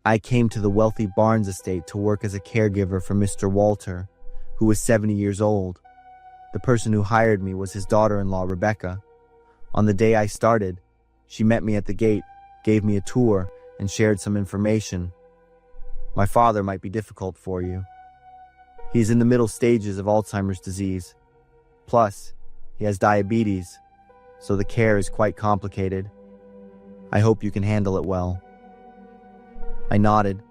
I came to the wealthy Barnes estate to work as a caregiver for Mr. Walter, who was 70 years old. The person who hired me was his daughter-in-law, Rebecca. On the day I started, she met me at the gate, gave me a tour, and shared some information. My father might be difficult for you. He's in the middle stages of Alzheimer's disease. Plus, he has diabetes, so the care is quite complicated. I hope you can handle it well. I nodded,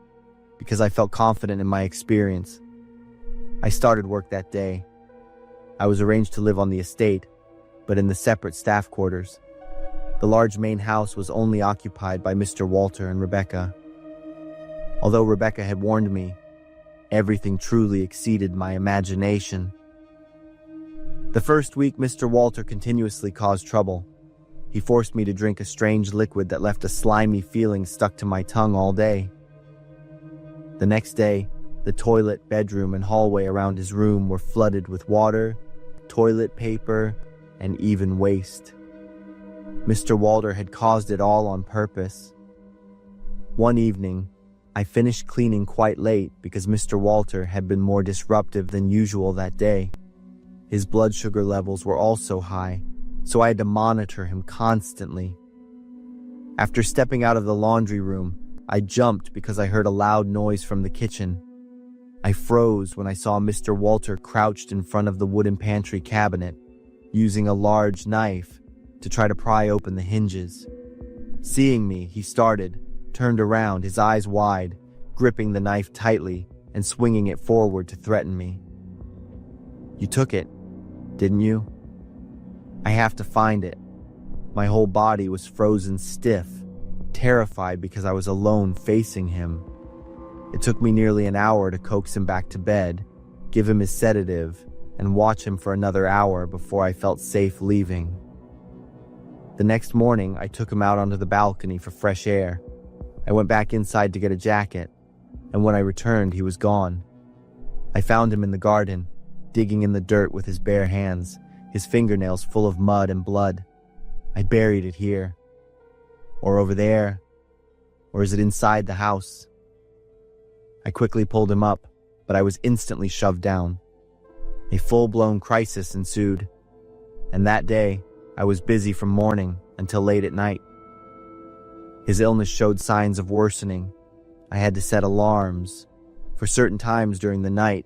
because I felt confident in my experience. I started work that day. I was arranged to live on the estate, but in the separate staff quarters. The large main house was only occupied by Mr. Walter and Rebecca. Although Rebecca had warned me, everything truly exceeded my imagination. The first week, Mr. Walter continuously caused trouble. He forced me to drink a strange liquid that left a slimy feeling stuck to my tongue all day. The next day, the toilet, bedroom, and hallway around his room were flooded with water, toilet paper, and even waste. Mr. Walter had caused it all on purpose. One evening, I finished cleaning quite late because Mr. Walter had been more disruptive than usual that day. His blood sugar levels were also high, so I had to monitor him constantly. After stepping out of the laundry room, I jumped because I heard a loud noise from the kitchen. I froze when I saw Mr. Walter crouched in front of the wooden pantry cabinet, using a large knife to try to pry open the hinges. Seeing me, he turned around, his eyes wide, gripping the knife tightly and swinging it forward to threaten me. "You took it, didn't you?" "I have to find it." My whole body was frozen stiff, terrified because I was alone facing him. It took me nearly an hour to coax him back to bed, give him his sedative, and watch him for another hour before I felt safe leaving. The next morning, I took him out onto the balcony for fresh air. I went back inside to get a jacket, and when I returned, he was gone. I found him in the garden, digging in the dirt with his bare hands, his fingernails full of mud and blood. I buried it here, or over there, or is it inside the house? I quickly pulled him up, but I was instantly shoved down. A full-blown crisis ensued, and that day, I was busy from morning until late at night. His illness showed signs of worsening. I had to set alarms for certain times during the night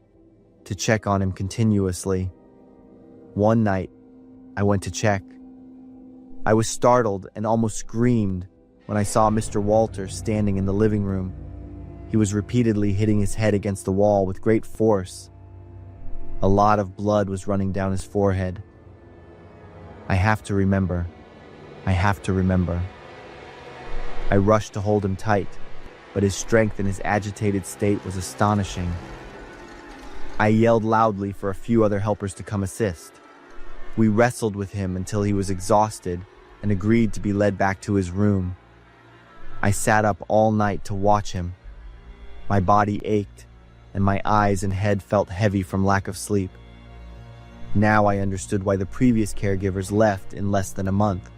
to check on him continuously. One night, I went to check. I was startled and almost screamed when I saw Mr. Walter standing in the living room. He was repeatedly hitting his head against the wall with great force. A lot of blood was running down his forehead. I have to remember. I rushed to hold him tight, but his strength in his agitated state was astonishing. I yelled loudly for a few other helpers to come assist. We wrestled with him until he was exhausted and agreed to be led back to his room. I sat up all night to watch him. My body ached, and my eyes and head felt heavy from lack of sleep. Now I understood why the previous caregivers left in less than a month,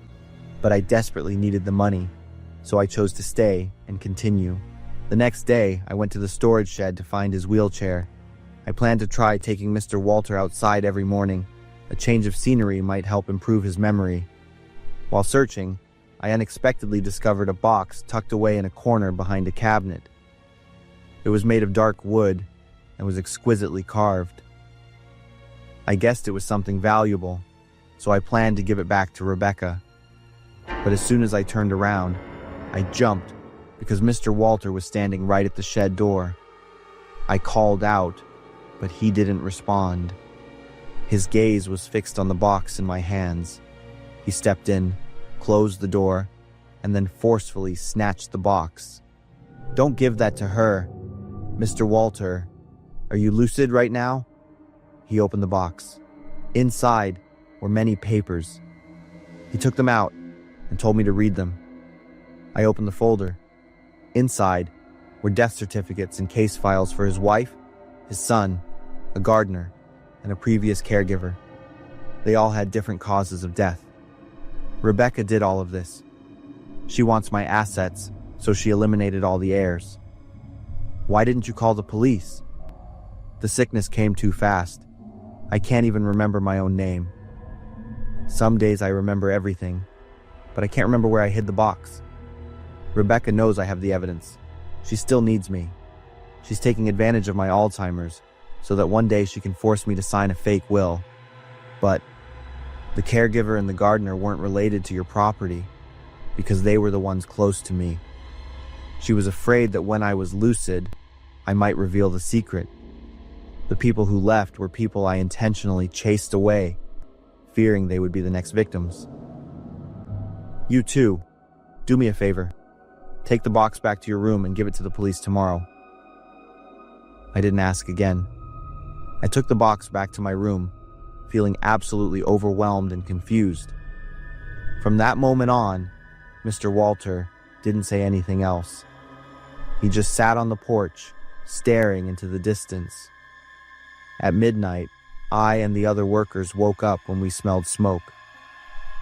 but I desperately needed the money, so I chose to stay and continue. The next day, I went to the storage shed to find his wheelchair. I planned to try taking Mr. Walter outside every morning. A change of scenery might help improve his memory. While searching, I unexpectedly discovered a box tucked away in a corner behind a cabinet. It was made of dark wood and was exquisitely carved. I guessed it was something valuable, so I planned to give it back to Rebecca. But as soon as I turned around, I jumped because Mr. Walter was standing right at the shed door. I called out, but he didn't respond. His gaze was fixed on the box in my hands. He stepped in, closed the door, and then forcefully snatched the box. "Don't give that to her. Mr. Walter, are you lucid right now?" He opened the box. Inside were many papers. He took them out and told me to read them. I opened the folder. Inside were death certificates and case files for his wife, his son, a gardener, and a previous caregiver. They all had different causes of death. Rebecca did all of this. She wants my assets, so she eliminated all the heirs. Why didn't you call the police? The sickness came too fast. I can't even remember my own name. Some days I remember everything, but I can't remember where I hid the box. Rebecca knows I have the evidence. She still needs me. She's taking advantage of my Alzheimer's so that one day she can force me to sign a fake will. But the caregiver and the gardener weren't related to your property because they were the ones close to me. She was afraid that when I was lucid, I might reveal the secret. The people who left were people I intentionally chased away, fearing they would be the next victims. You too, do me a favor. Take the box back to your room and give it to the police tomorrow. I didn't ask again. I took the box back to my room, feeling absolutely overwhelmed and confused. From that moment on, Mr. Walter didn't say anything else. He just sat on the porch, staring into the distance. At midnight, I and the other workers woke up when we smelled smoke.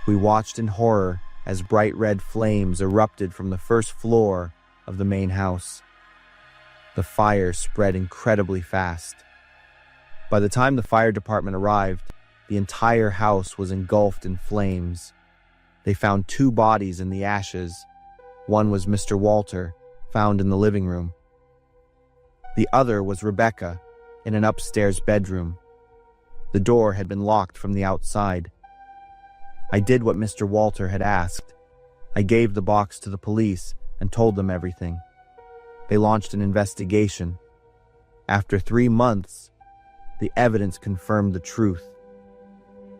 We watched in horror as bright red flames erupted from the first floor of the main house. The fire spread incredibly fast. By the time the fire department arrived, the entire house was engulfed in flames. They found 2 bodies in the ashes. One was Mr. Walter, found in the living room. The other was Rebecca, in an upstairs bedroom. The door had been locked from the outside. I did what Mr. Walter had asked. I gave the box to the police and told them everything. They launched an investigation. After 3 months, the evidence confirmed the truth.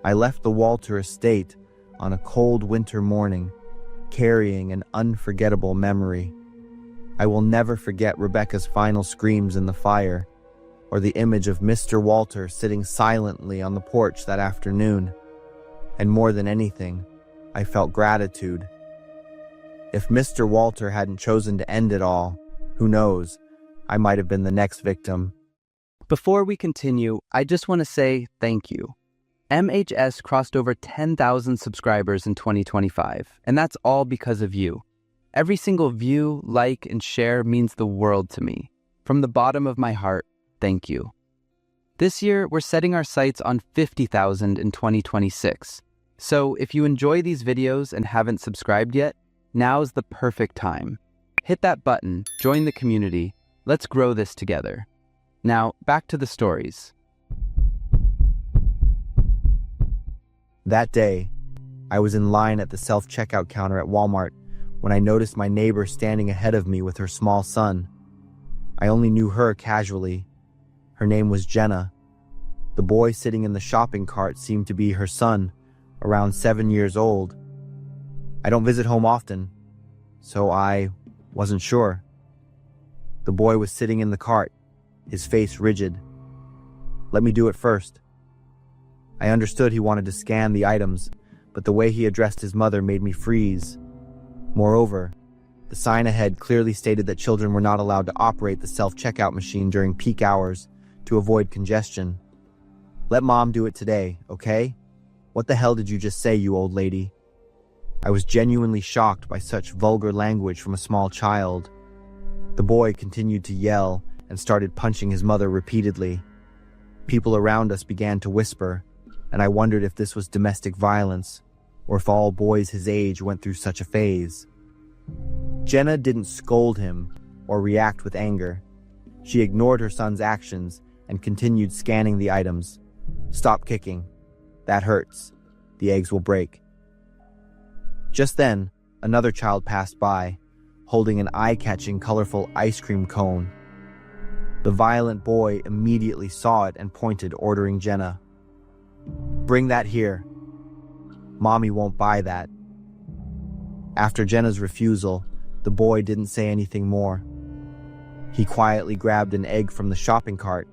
I left the Walter estate on a cold winter morning, carrying an unforgettable memory. I will never forget Rebecca's final screams in the fire, or the image of Mr. Walter sitting silently on the porch that afternoon. And more than anything, I felt gratitude. If Mr. Walter hadn't chosen to end it all, who knows, I might have been the next victim. Before we continue, I just want to say thank you. MHS crossed over 10,000 subscribers in 2025, and that's all because of you. Every single view, like, and share means the world to me. From the bottom of my heart, thank you. This year, we're setting our sights on 50,000 in 2026. So if you enjoy these videos and haven't subscribed yet, now's the perfect time. Hit that button, join the community, let's grow this together. Now, back to the stories. That day, I was in line at the self-checkout counter at Walmart when I noticed my neighbor standing ahead of me with her small son. I only knew her casually. Her name was Jenna. The boy sitting in the shopping cart seemed to be her son, around 7 years old. I don't visit home often, so I wasn't sure. The boy was sitting in the cart, his face rigid. Let me do it first. I understood he wanted to scan the items, but the way he addressed his mother made me freeze. Moreover, the sign ahead clearly stated that children were not allowed to operate the self-checkout machine during peak hours to avoid congestion. Let mom do it today, okay? What the hell did you just say, you old lady? I was genuinely shocked by such vulgar language from a small child. The boy continued to yell and started punching his mother repeatedly. People around us began to whisper, and I wondered if this was domestic violence, or if all boys his age went through such a phase. Jenna didn't scold him or react with anger. She ignored her son's actions and continued scanning the items. Stop kicking. That hurts. The eggs will break. Just then, another child passed by, holding an eye-catching, colorful ice cream cone. The violent boy immediately saw it and pointed, ordering Jenna, "Bring that here. Mommy won't buy that." After Jenna's refusal, the boy didn't say anything more. He quietly grabbed an egg from the shopping cart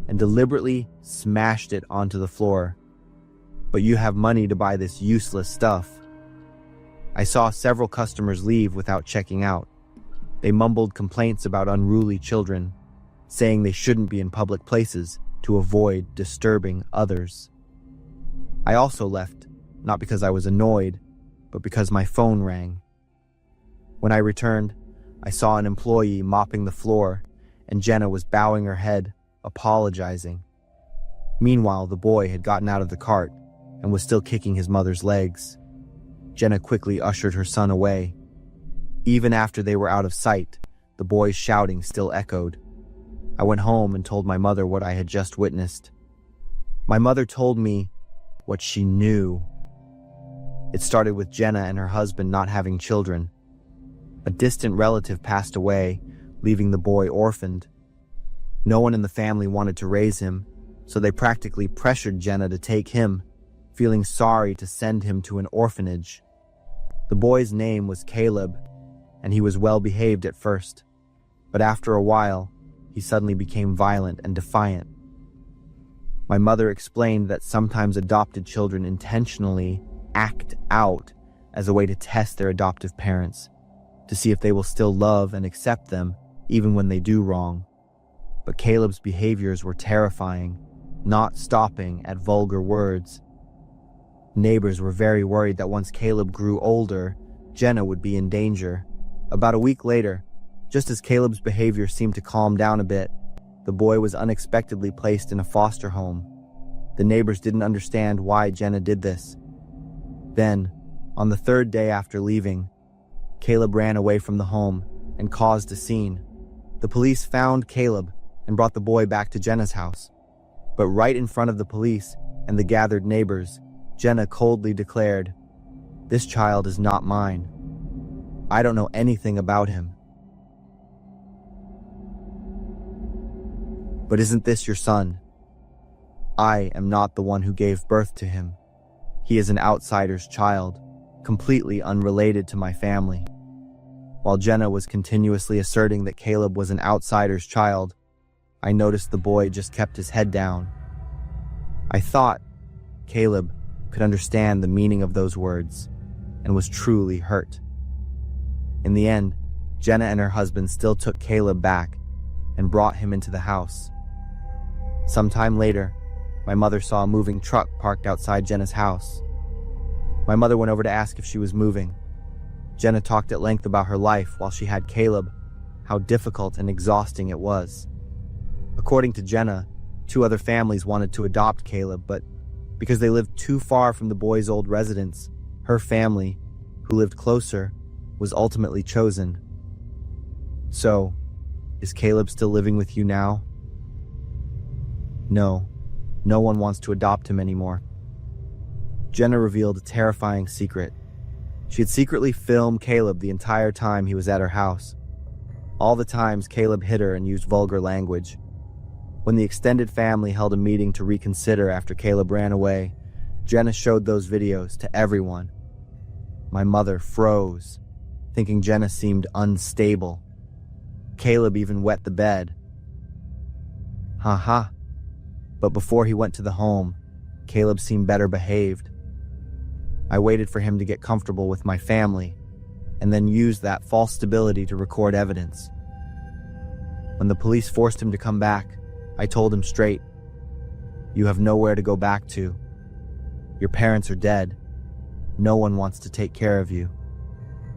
and deliberately smashed it onto the floor. "But you have money to buy this useless stuff." I saw several customers leave without checking out. They mumbled complaints about unruly children, saying they shouldn't be in public places to avoid disturbing others. I also left, not because I was annoyed, but because my phone rang. When I returned, I saw an employee mopping the floor and Jenna was bowing her head, apologizing. Meanwhile, the boy had gotten out of the cart and was still kicking his mother's legs. Jenna quickly ushered her son away. Even after they were out of sight, the boy's shouting still echoed. I went home and told my mother what I had just witnessed. My mother told me what she knew. It started with Jenna and her husband not having children. A distant relative passed away, leaving the boy orphaned. No one in the family wanted to raise him, so they practically pressured Jenna to take him, feeling sorry to send him to an orphanage. The boy's name was Caleb, and he was well behaved at first, but after a while, he suddenly became violent and defiant. My mother explained that sometimes adopted children intentionally act out as a way to test their adoptive parents, to see if they will still love and accept them even when they do wrong. But Caleb's behaviors were terrifying, not stopping at vulgar words. Neighbors were very worried that once Caleb grew older, Jenna would be in danger. About a week later, just as Caleb's behavior seemed to calm down a bit, the boy was unexpectedly placed in a foster home. The neighbors didn't understand why Jenna did this. Then, on the third day after leaving, Caleb ran away from the home and caused a scene. The police found Caleb and brought the boy back to Jenna's house. But right in front of the police and the gathered neighbors, Jenna coldly declared, "This child is not mine. I don't know anything about him." "But isn't this your son? I am not the one who gave birth to him. He is an outsider's child, completely unrelated to my family." While Jenna was continuously asserting that Caleb was an outsider's child, I noticed the boy just kept his head down. I thought Caleb could understand the meaning of those words and was truly hurt. In the end, Jenna and her husband still took Caleb back and brought him into the house. Sometime later, my mother saw a moving truck parked outside Jenna's house. My mother went over to ask if she was moving. Jenna talked at length about her life while she had Caleb, how difficult and exhausting it was. According to Jenna, 2 other families wanted to adopt Caleb, but because they lived too far from the boy's old residence, her family, who lived closer, was ultimately chosen. So, is Caleb still living with you now? No, no one wants to adopt him anymore. Jenna revealed a terrifying secret. She had secretly filmed Caleb the entire time he was at her house. All the times Caleb hit her and used vulgar language. When the extended family held a meeting to reconsider after Caleb ran away, Jenna showed those videos to everyone. My mother froze, thinking Jenna seemed unstable. Caleb even wet the bed. Haha. But before he went to the home, Caleb seemed better behaved. I waited for him to get comfortable with my family, and then used that false stability to record evidence. When the police forced him to come back, I told him straight, "You have nowhere to go back to. Your parents are dead. No one wants to take care of you.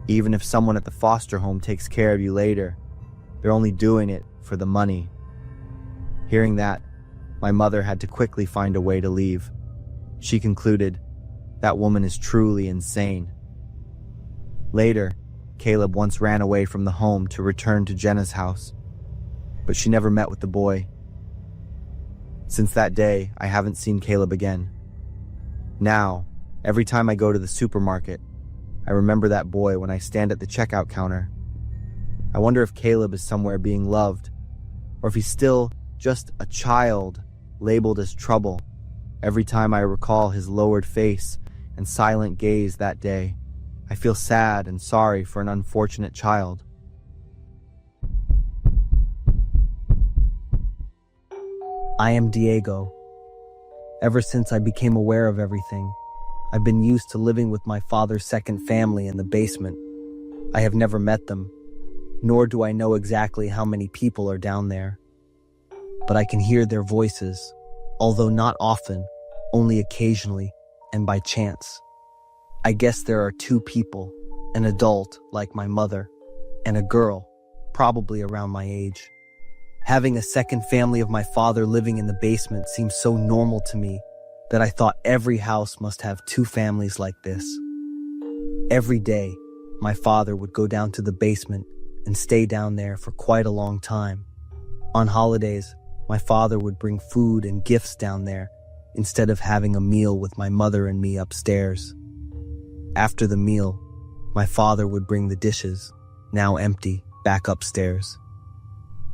Even if someone at the foster home takes care of you later, they're only doing it for the money." Hearing that, my mother had to quickly find a way to leave. She concluded, "That woman is truly insane." Later, Caleb once ran away from the home to return to Jenna's house, but she never met with the boy. Since that day, I haven't seen Caleb again. Now, every time I go to the supermarket, I remember that boy when I stand at the checkout counter. I wonder if Caleb is somewhere being loved, or if he's still just a child labeled as trouble. Every time I recall his lowered face and silent gaze that day, I feel sad and sorry for an unfortunate child. I am Diego. Ever since I became aware of everything, I've been used to living with my father's second family in the basement. I have never met them, nor do I know exactly how many people are down there. But I can hear their voices, although not often, only occasionally and by chance. I guess there are 2 people, an adult like my mother, and a girl, probably around my age. Having a second family of my father living in the basement seemed so normal to me that I thought every house must have two families like this. Every day, my father would go down to the basement and stay down there for quite a long time. On holidays, my father would bring food and gifts down there instead of having a meal with my mother and me upstairs. After the meal, my father would bring the dishes, now empty, back upstairs.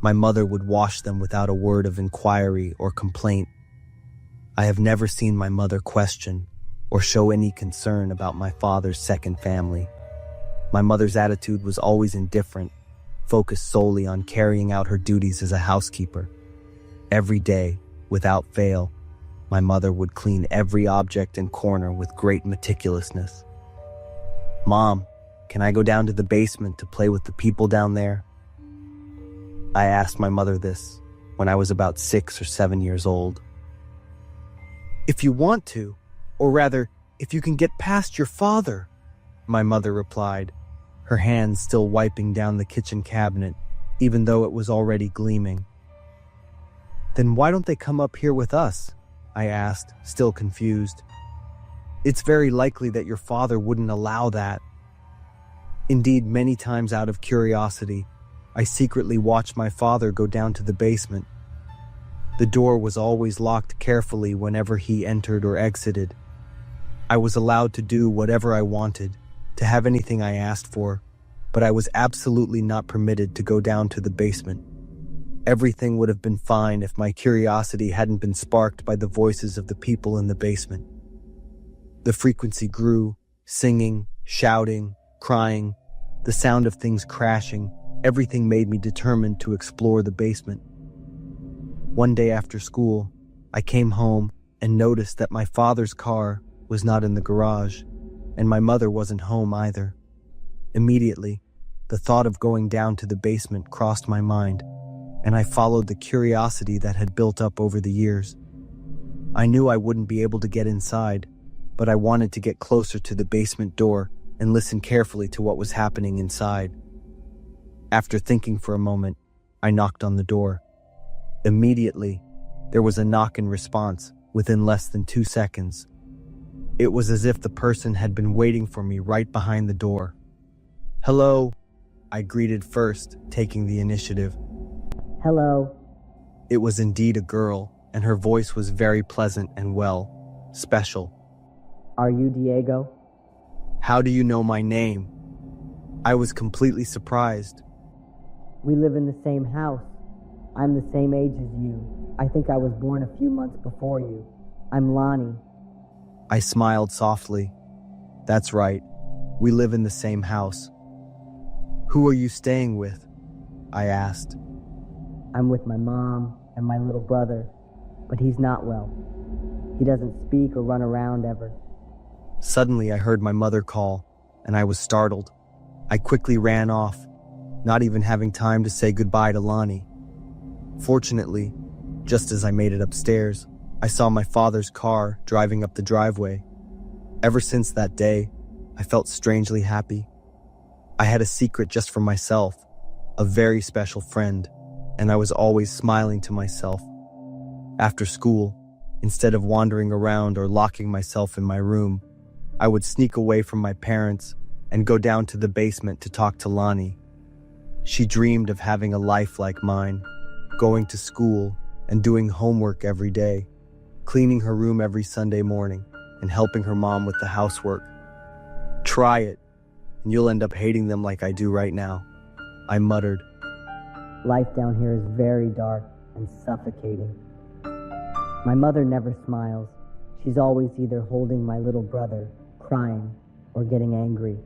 My mother would wash them without a word of inquiry or complaint. I have never seen my mother question or show any concern about my father's second family. My mother's attitude was always indifferent, focused solely on carrying out her duties as a housekeeper. Every day, without fail, my mother would clean every object and corner with great meticulousness. "Mom, can I go down to the basement to play with the people down there?" I asked my mother this when I was about 6 or 7 years old. "If you want to, or rather, if you can get past your father," my mother replied, her hands still wiping down the kitchen cabinet, even though it was already gleaming. "Then why don't they come up here with us?" I asked, still confused. "It's very likely that your father wouldn't allow that." Indeed, many times out of curiosity, I secretly watched my father go down to the basement. The door was always locked carefully whenever he entered or exited. I was allowed to do whatever I wanted, to have anything I asked for, but I was absolutely not permitted to go down to the basement. Everything would have been fine if my curiosity hadn't been sparked by the voices of the people in the basement. The frequency grew, singing, shouting, crying, the sound of things crashing. Everything made me determined to explore the basement. One day after school, I came home and noticed that my father's car was not in the garage, and my mother wasn't home either. Immediately, the thought of going down to the basement crossed my mind, and I followed the curiosity that had built up over the years. I knew I wouldn't be able to get inside, but I wanted to get closer to the basement door and listen carefully to what was happening inside. After thinking for a moment, I knocked on the door. Immediately, there was a knock in response within less than 2 seconds. It was as if the person had been waiting for me right behind the door. "Hello," I greeted first, taking the initiative. "Hello." It was indeed a girl, and her voice was very pleasant and special. "Are you Diego?" "How do you know my name?" I was completely surprised. "We live in the same house. I'm the same age as you. I think I was born a few months before you. I'm Lonnie." I smiled softly. "That's right. We live in the same house." "Who are you staying with?" I asked. "I'm with my mom and my little brother, but he's not well. He doesn't speak or run around ever." Suddenly, I heard my mother call, and I was startled. I quickly ran off, not even having time to say goodbye to Lonnie. Fortunately, just as I made it upstairs, I saw my father's car driving up the driveway. Ever since that day, I felt strangely happy. I had a secret just for myself, a very special friend, and I was always smiling to myself. After school, instead of wandering around or locking myself in my room, I would sneak away from my parents and go down to the basement to talk to Lonnie. She dreamed of having a life like mine, going to school and doing homework every day, cleaning her room every Sunday morning, and helping her mom with the housework. "Try it, and you'll end up hating them like I do right now," I muttered. "Life down here is very dark and suffocating. My mother never smiles. She's always either holding my little brother, crying, or getting angry.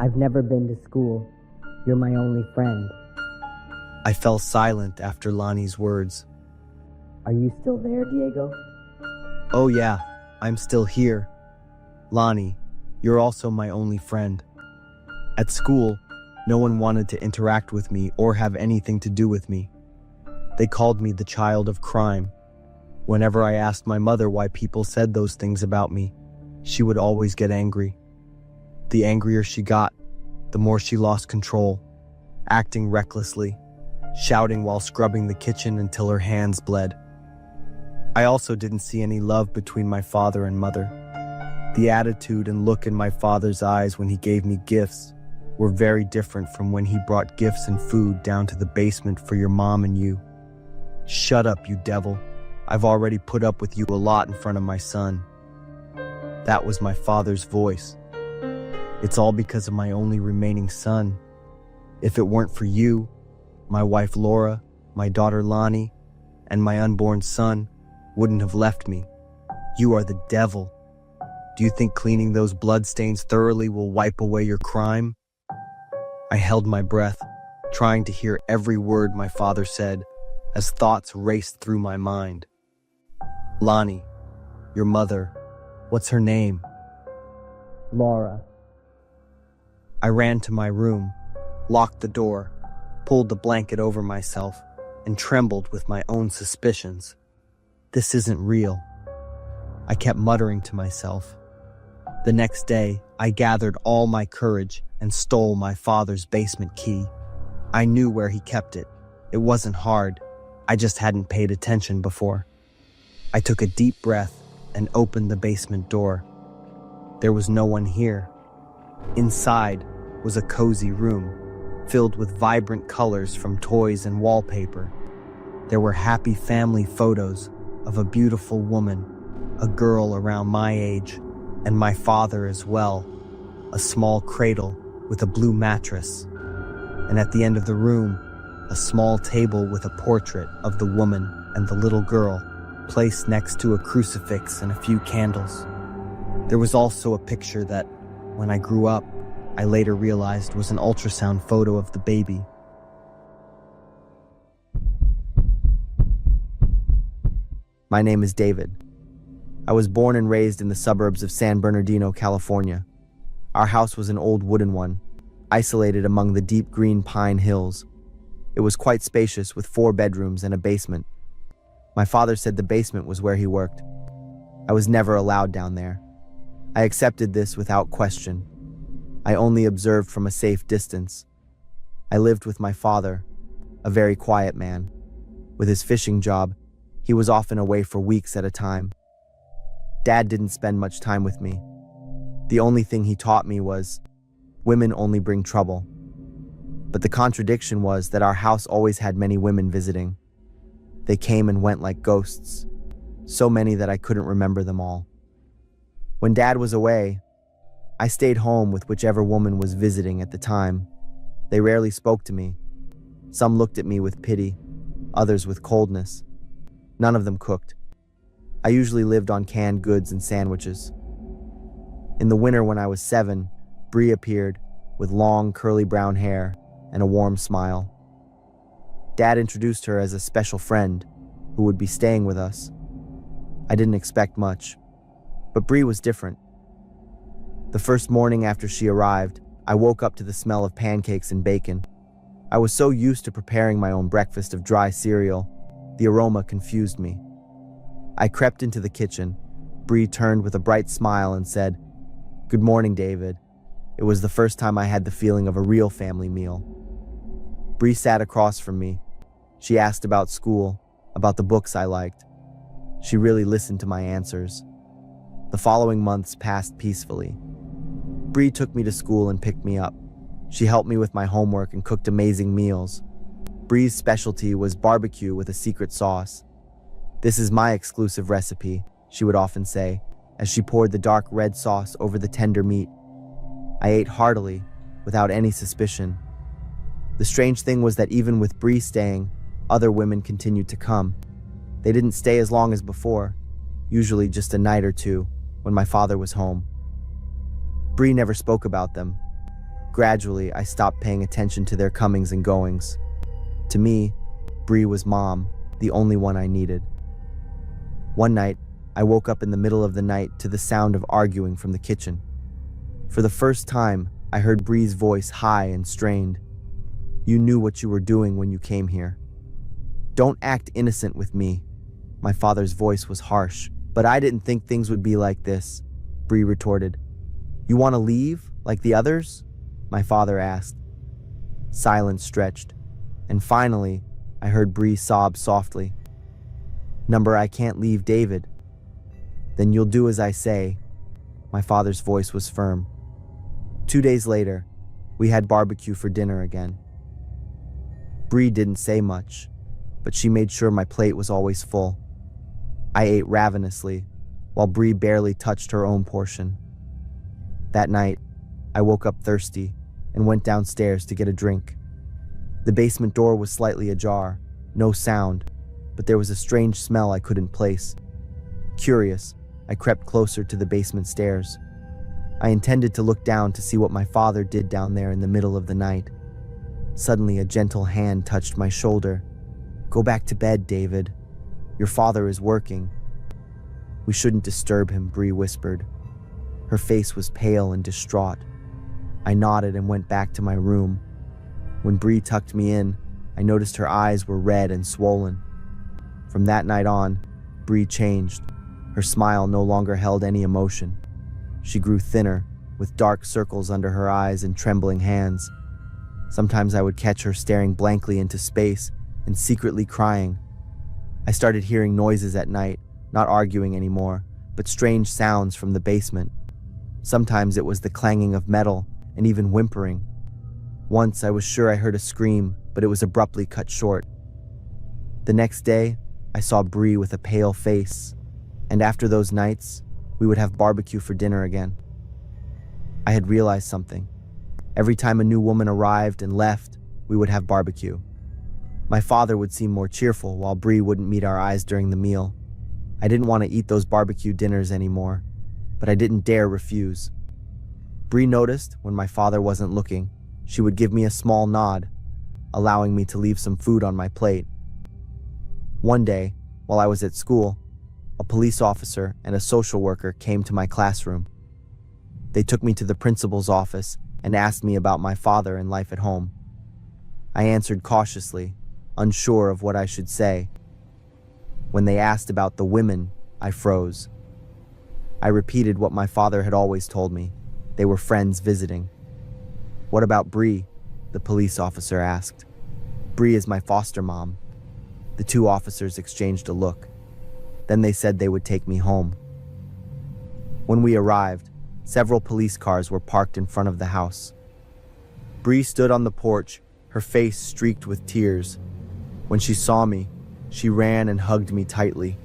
I've never been to school. You're my only friend." I fell silent after Lonnie's words. "Are you still there, Diego?" "Oh yeah, I'm still here. Lonnie, you're also my only friend. At school, no one wanted to interact with me or have anything to do with me. They called me the child of crime. Whenever I asked my mother why people said those things about me, she would always get angry. The angrier she got, the more she lost control, acting recklessly, shouting while scrubbing the kitchen until her hands bled. I also didn't see any love between my father and mother. The attitude and look in my father's eyes when he gave me gifts were very different from when he brought gifts and food down to the basement for your mom and you. Shut up, you devil. I've already put up with you a lot in front of my son. That was my father's voice. It's all because of my only remaining son. If it weren't for you, my wife Laura, my daughter Lonnie, and my unborn son wouldn't have left me. You are the devil. Do you think cleaning those bloodstains thoroughly will wipe away your crime? I held my breath, trying to hear every word my father said, as thoughts raced through my mind. Lonnie, your mother, what's her name? Laura. I ran to my room, locked the door, pulled the blanket over myself, and trembled with my own suspicions. This isn't real. I kept muttering to myself. The next day, I gathered all my courage and stole my father's basement key. I knew where he kept it. It wasn't hard. I just hadn't paid attention before. I took a deep breath and opened the basement door. There was no one here. Inside was a cozy room, filled with vibrant colors from toys and wallpaper. There were happy family photos of a beautiful woman, a girl around my age, and my father as well, a small cradle with a blue mattress. And at the end of the room, a small table with a portrait of the woman and the little girl, placed next to a crucifix and a few candles. There was also a picture that, when I grew up, I later realized was an ultrasound photo of the baby. My name is David. I was born and raised in the suburbs of San Bernardino, California. Our house was an old wooden one, isolated among the deep green pine hills. It was quite spacious with 4 bedrooms and a basement. My father said the basement was where he worked. I was never allowed down there. I accepted this without question. I only observed from a safe distance. I lived with my father, a very quiet man. With his fishing job, he was often away for weeks at a time. Dad didn't spend much time with me. The only thing he taught me was, women only bring trouble. But the contradiction was that our house always had many women visiting. They came and went like ghosts, so many that I couldn't remember them all. When Dad was away, I stayed home with whichever woman was visiting at the time. They rarely spoke to me. Some looked at me with pity, others with coldness. None of them cooked. I usually lived on canned goods and sandwiches. In the winter when I was 7, Bree appeared with long curly brown hair and a warm smile. Dad introduced her as a special friend who would be staying with us. I didn't expect much, but Bree was different. The first morning after she arrived, I woke up to the smell of pancakes and bacon. I was so used to preparing my own breakfast of dry cereal, the aroma confused me. I crept into the kitchen. Bree turned with a bright smile and said, "Good morning, David." It was the first time I had the feeling of a real family meal. Bree sat across from me. She asked about school, about the books I liked. She really listened to my answers. The following months passed peacefully. Bree took me to school and picked me up. She helped me with my homework and cooked amazing meals. Bree's specialty was barbecue with a secret sauce. "This is my exclusive recipe," she would often say, as she poured the dark red sauce over the tender meat. I ate heartily, without any suspicion. The strange thing was that even with Bree staying, other women continued to come. They didn't stay as long as before, usually just a night or two, when my father was home. Bree never spoke about them. Gradually, I stopped paying attention to their comings and goings. To me, Bree was Mom, the only one I needed. One night, I woke up in the middle of the night to the sound of arguing from the kitchen. For the first time, I heard Bree's voice high and strained. "You knew what you were doing when you came here. Don't act innocent with me." My father's voice was harsh, but I didn't think things would be like this, Bree retorted. "You want to leave, like the others?" my father asked. Silence stretched, And finally, I heard Bree sob softly. "Number I can't leave David." "Then you'll do as I say." My father's voice was firm. 2 days later, we had barbecue for dinner again. Bree didn't say much, but she made sure my plate was always full. I ate ravenously, while Bree barely touched her own portion. That night, I woke up thirsty and went downstairs to get a drink. The basement door was slightly ajar, no sound, but there was a strange smell I couldn't place. Curious, I crept closer to the basement stairs. I intended to look down to see what my father did down there in the middle of the night. Suddenly, a gentle hand touched my shoulder. "Go back to bed, David. Your father is working." "We shouldn't disturb him," Bree whispered. Her face was pale and distraught. I nodded and went back to my room. When Bree tucked me in, I noticed her eyes were red and swollen. From that night on, Bree changed. Her smile no longer held any emotion. She grew thinner, with dark circles under her eyes and trembling hands. Sometimes I would catch her staring blankly into space and secretly crying. I started hearing noises at night, not arguing anymore, but strange sounds from the basement. Sometimes it was the clanging of metal and even whimpering. Once I was sure I heard a scream, but it was abruptly cut short. The next day, I saw Bree with a pale face, and after those nights, we would have barbecue for dinner again. I had realized something. Every time a new woman arrived and left, we would have barbecue. My father would seem more cheerful, while Bree wouldn't meet our eyes during the meal. I didn't want to eat those barbecue dinners anymore, but I didn't dare refuse. Bree noticed when my father wasn't looking. She would give me a small nod, allowing me to leave some food on my plate. One day, while I was at school, a police officer and a social worker came to my classroom. They took me to the principal's office and asked me about my father and life at home. I answered cautiously, unsure of what I should say. When they asked about the women, I froze. I repeated what my father had always told me. They were friends visiting. "What about Bree?" the police officer asked. "Bree is my foster mom." The two officers exchanged a look. Then they said they would take me home. When we arrived, several police cars were parked in front of the house. Bree stood on the porch, her face streaked with tears. When she saw me, she ran and hugged me tightly.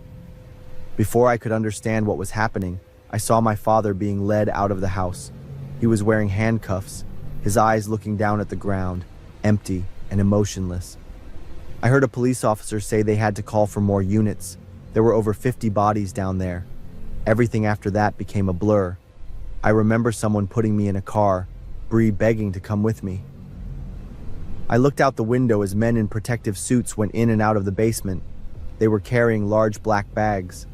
Before I could understand what was happening, I saw my father being led out of the house. He was wearing handcuffs, his eyes looking down at the ground, empty and emotionless. I heard a police officer say they had to call for more units. There were over 50 bodies down there. Everything after that became a blur. I remember someone putting me in a car, Bree begging to come with me. I looked out the window as men in protective suits went in and out of the basement. They were carrying large black bags.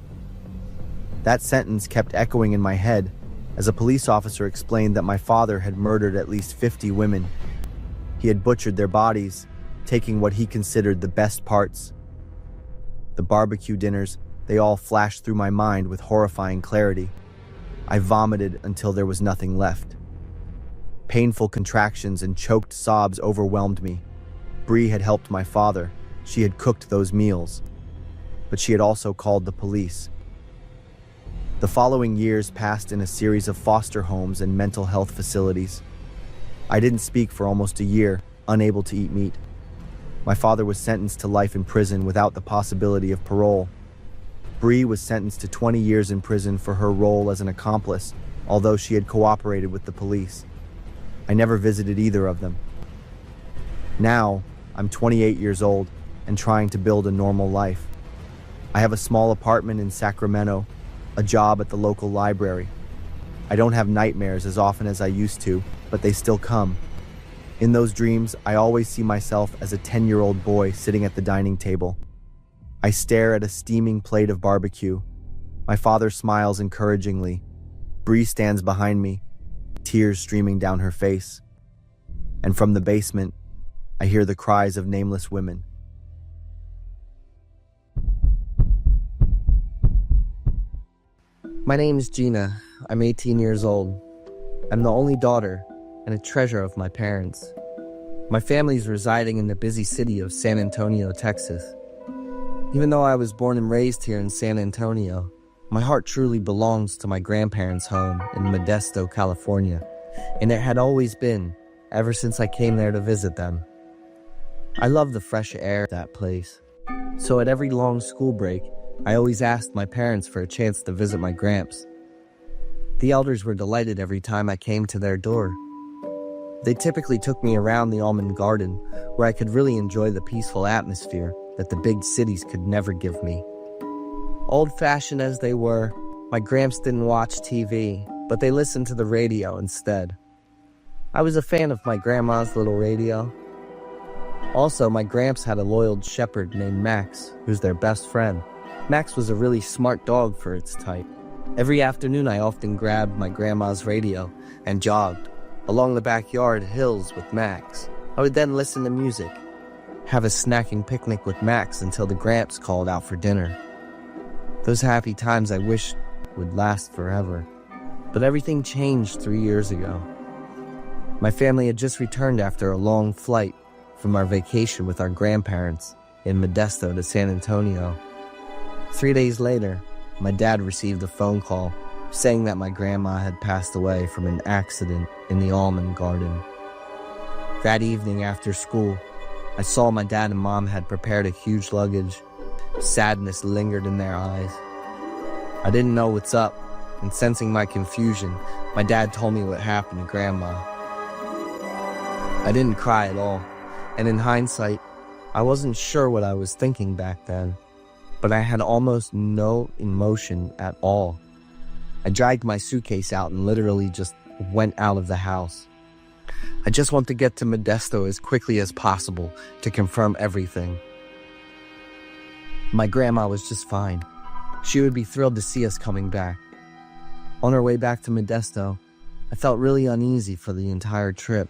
That sentence kept echoing in my head as a police officer explained that my father had murdered at least 50 women. He had butchered their bodies, taking what he considered the best parts. The barbecue dinners, they all flashed through my mind with horrifying clarity. I vomited until there was nothing left. Painful contractions and choked sobs overwhelmed me. Bree had helped my father. She had cooked those meals. But she had also called the police. The following years passed in a series of foster homes and mental health facilities. I didn't speak for almost a year, unable to eat meat. My father was sentenced to life in prison without the possibility of parole. Bree was sentenced to 20 years in prison for her role as an accomplice, although she had cooperated with the police. I never visited either of them. Now, I'm 28 years old and trying to build a normal life. I have a small apartment in Sacramento, a job at the local library. I don't have nightmares as often as I used to, but they still come. In those dreams, I always see myself as a 10-year-old boy sitting at the dining table. I stare at a steaming plate of barbecue. My father smiles encouragingly. Bree stands behind me, tears streaming down her face. And from the basement, I hear the cries of nameless women. My name's Gina. I'm 18 years old. I'm the only daughter and a treasure of my parents. My family's residing in the busy city of San Antonio, Texas. Even though I was born and raised here in San Antonio, my heart truly belongs to my grandparents' home in Modesto, California, and it had always been ever since I came there to visit them. I love the fresh air of that place. So at every long school break, I always asked my parents for a chance to visit my gramps. The elders were delighted every time I came to their door. They typically took me around the almond garden, where I could really enjoy the peaceful atmosphere that the big cities could never give me. Old-fashioned as they were, my gramps didn't watch TV, but they listened to the radio instead. I was a fan of my grandma's little radio. Also, my gramps had a loyal shepherd named Max, who's their best friend. Max was a really smart dog for its type. Every afternoon, I often grabbed my grandma's radio and jogged along the backyard hills with Max. I would then listen to music, have a snacking picnic with Max until the gramps called out for dinner. Those happy times I wished would last forever. But everything changed 3 years ago. My family had just returned after a long flight from our vacation with our grandparents in Modesto to San Antonio. 3 days later, my dad received a phone call saying that my grandma had passed away from an accident in the almond garden. That evening after school, I saw my dad and mom had prepared a huge luggage. Sadness lingered in their eyes. I didn't know what's up, and sensing my confusion, my dad told me what happened to Grandma. I didn't cry at all, and in hindsight, I wasn't sure what I was thinking back then, but I had almost no emotion at all. I dragged my suitcase out and literally just went out of the house. I just want to get to Modesto as quickly as possible to confirm everything. My grandma was just fine. She would be thrilled to see us coming back. On our way back to Modesto, I felt really uneasy for the entire trip.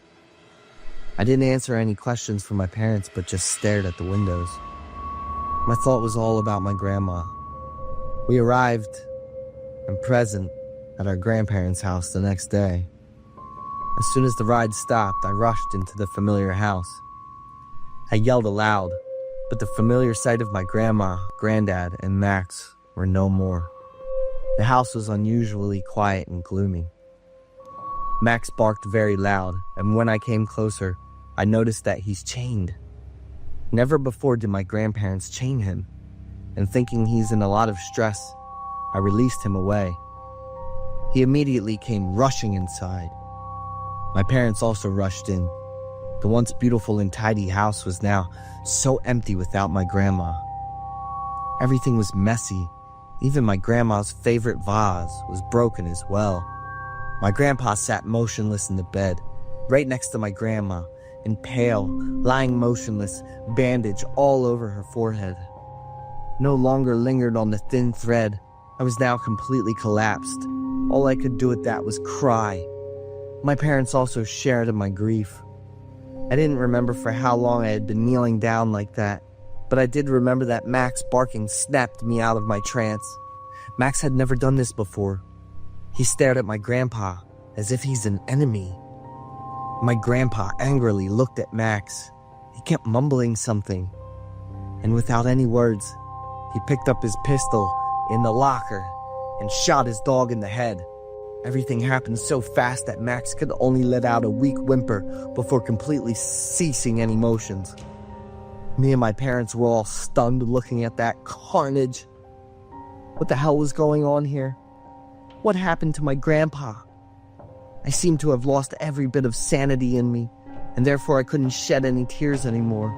I didn't answer any questions from my parents, but just stared at the windows. My thought was all about my grandma. We arrived and present at our grandparents' house the next day. As soon as the ride stopped, I rushed into the familiar house. I yelled aloud, but the familiar sight of my grandma, granddad, and Max were no more. The house was unusually quiet and gloomy. Max barked very loud, and when I came closer, I noticed that he's chained. Never before did my grandparents chain him, and thinking he's in a lot of stress, I released him away. He immediately came rushing inside. My parents also rushed in. The once beautiful and tidy house was now so empty without my grandma. Everything was messy. Even my grandma's favorite vase was broken as well. My grandpa sat motionless in the bed, right next to my grandma, and pale, lying motionless, bandage all over her forehead. No longer lingered on the thin thread. I was now completely collapsed. All I could do with that was cry. My parents also shared in my grief. I didn't remember for how long I had been kneeling down like that, but I did remember that Max barking snapped me out of my trance. Max had never done this before. He stared at my grandpa as if he's an enemy. My grandpa angrily looked at Max. He kept mumbling something, and without any words, he picked up his pistol in the locker and shot his dog in the head. Everything happened so fast that Max could only let out a weak whimper before completely ceasing any motions. Me and my parents were all stunned looking at that carnage. What the hell was going on here? What happened to my grandpa? I seemed to have lost every bit of sanity in me, and therefore I couldn't shed any tears anymore.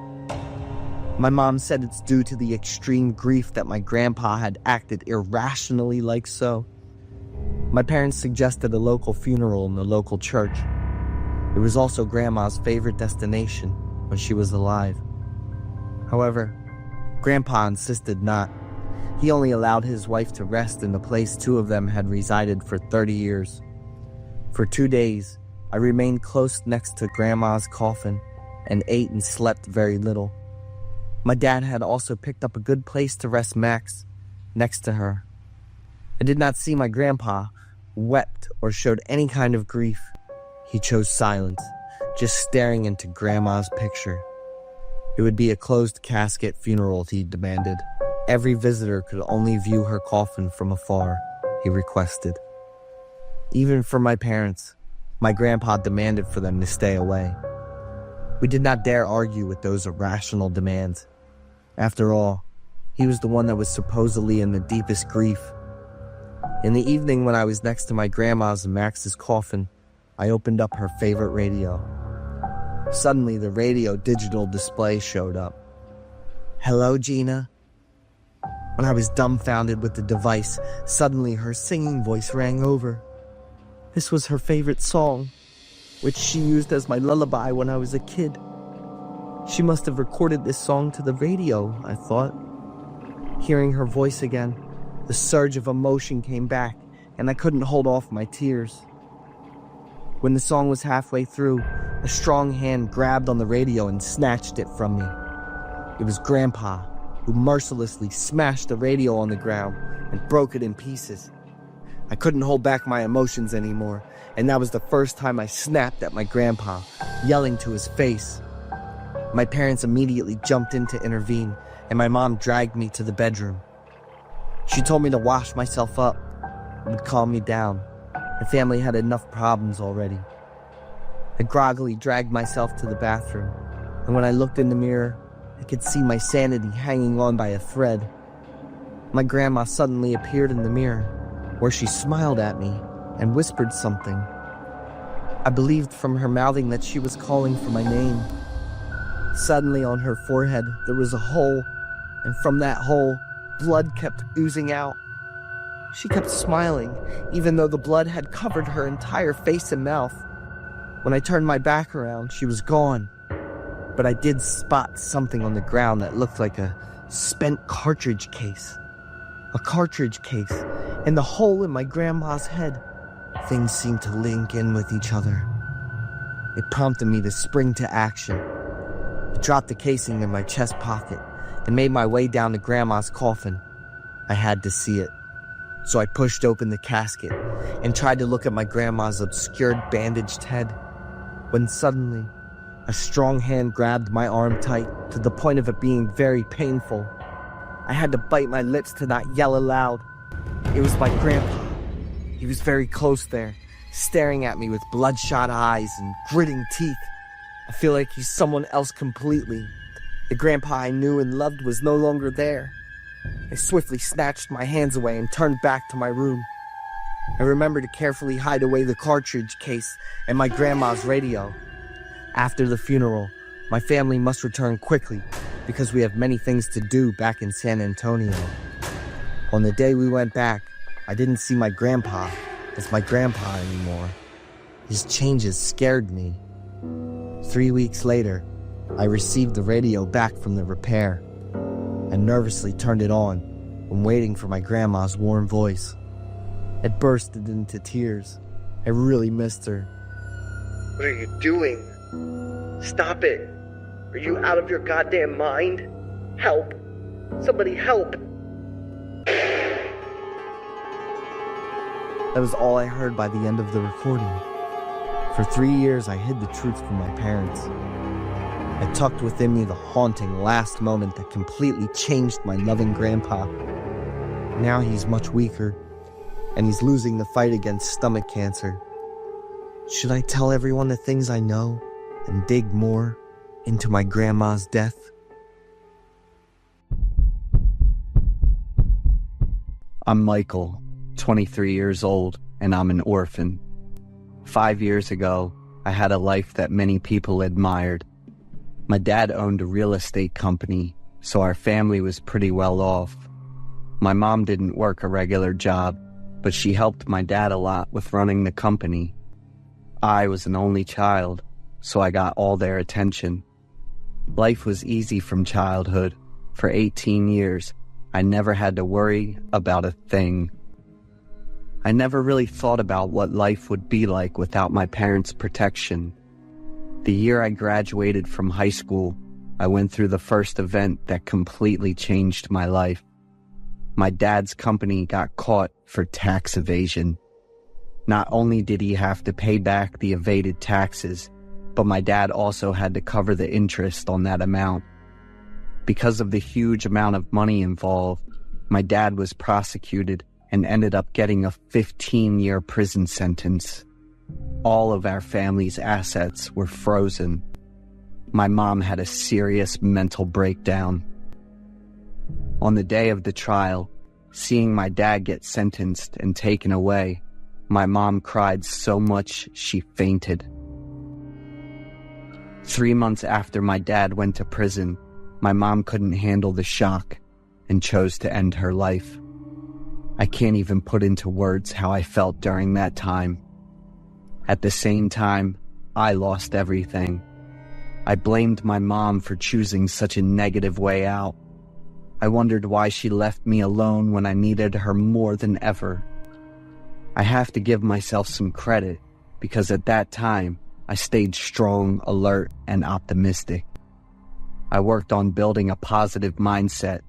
My mom said it's due to the extreme grief that my grandpa had acted irrationally like so. My parents suggested a local funeral in the local church. It was also Grandma's favorite destination when she was alive. However, Grandpa insisted not. He only allowed his wife to rest in the place two of them had resided for 30 years. For 2 days, I remained close next to Grandma's coffin and ate and slept very little. My dad had also picked up a good place to rest Max, next to her. I did not see my grandpa wept or showed any kind of grief. He chose silence, just staring into Grandma's picture. It would be a closed casket funeral, he demanded. Every visitor could only view her coffin from afar, he requested. Even for my parents, my grandpa demanded for them to stay away. We did not dare argue with those irrational demands. After all, he was the one that was supposedly in the deepest grief. In the evening when I was next to my grandma's and Max's coffin, I opened up her favorite radio. Suddenly, the radio digital display showed up. "Hello, Gina." When I was dumbfounded with the device, suddenly her singing voice rang over. This was her favorite song, which she used as my lullaby when I was a kid. She must have recorded this song to the radio, I thought. Hearing her voice again, the surge of emotion came back, and I couldn't hold off my tears. When the song was halfway through, a strong hand grabbed on the radio and snatched it from me. It was Grandpa, who mercilessly smashed the radio on the ground and broke it in pieces. I couldn't hold back my emotions anymore, and that was the first time I snapped at my grandpa, yelling to his face. My parents immediately jumped in to intervene, and my mom dragged me to the bedroom. She told me to wash myself up. It would calm me down. The family had enough problems already. I groggily dragged myself to the bathroom, and when I looked in the mirror, I could see my sanity hanging on by a thread. My grandma suddenly appeared in the mirror, where she smiled at me and whispered something. I believed from her mouthing that she was calling for my name. Suddenly on her forehead there was a hole, and from that hole, blood kept oozing out. She kept smiling, even though the blood had covered her entire face and mouth. When I turned my back around, she was gone. But I did spot something on the ground that looked like a spent cartridge case. A cartridge case, and the hole in my grandma's head. Things seemed to link in with each other. It prompted me to spring to action. I dropped the casing in my chest pocket and made my way down to Grandma's coffin. I had to see it. So I pushed open the casket and tried to look at my grandma's obscured bandaged head, when suddenly a strong hand grabbed my arm tight to the point of it being very painful. I had to bite my lips to not yell aloud. It was my grandpa. He was very close there, staring at me with bloodshot eyes and gritting teeth. I feel like he's someone else completely. The grandpa I knew and loved was no longer there. I swiftly snatched my hands away and turned back to my room. I remember to carefully hide away the cartridge case and my grandma's radio. After the funeral, my family must return quickly because we have many things to do back in San Antonio. On the day we went back, I didn't see my grandpa as my grandpa anymore. His changes scared me. 3 weeks later, I received the radio back from the repair. I nervously turned it on when waiting for my grandma's warm voice. I bursted into tears. I really missed her. "What are you doing? Stop it! Are you out of your goddamn mind? Help! Somebody help!" That was all I heard by the end of the recording. For 3 years, I hid the truth from my parents. I tucked within me the haunting last moment that completely changed my loving grandpa. Now he's much weaker, and he's losing the fight against stomach cancer. Should I tell everyone the things I know and dig more into my grandma's death? I'm Michael, 23 years old, and I'm an orphan. 5 years ago, I had a life that many people admired. My dad owned a real estate company, so our family was pretty well off. My mom didn't work a regular job, but she helped my dad a lot with running the company. I was an only child, so I got all their attention. Life was easy from childhood. For 18 years, I never had to worry about a thing. I never really thought about what life would be like without my parents' protection. The year I graduated from high school, I went through the first event that completely changed my life. My dad's company got caught for tax evasion. Not only did he have to pay back the evaded taxes, but my dad also had to cover the interest on that amount. Because of the huge amount of money involved, my dad was prosecuted and ended up getting a 15-year prison sentence. All of our family's assets were frozen. My mom had a serious mental breakdown. On the day of the trial, seeing my dad get sentenced and taken away, my mom cried so much she fainted. 3 months after my dad went to prison, my mom couldn't handle the shock and chose to end her life. I can't even put into words how I felt during that time. At the same time, I lost everything. I blamed my mom for choosing such a negative way out. I wondered why she left me alone when I needed her more than ever. I have to give myself some credit because at that time, I stayed strong, alert, and optimistic. I worked on building a positive mindset,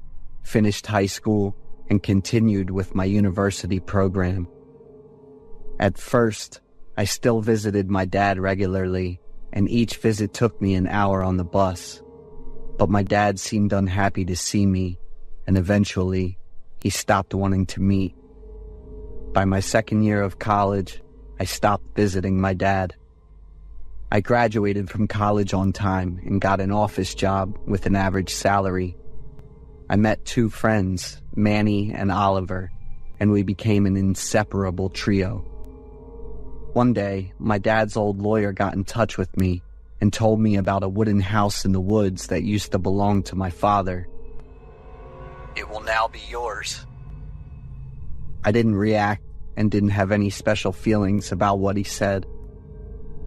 finished high school, and continued with my university program. At first, I still visited my dad regularly, and each visit took me an hour on the bus. But my dad seemed unhappy to see me, and eventually, he stopped wanting to meet. By my second year of college, I stopped visiting my dad. I graduated from college on time and got an office job with an average salary. I met 2 friends, Manny and Oliver, and we became an inseparable trio. One day, my dad's old lawyer got in touch with me and told me about a wooden house in the woods that used to belong to my father. "It will now be yours." I didn't react and didn't have any special feelings about what he said.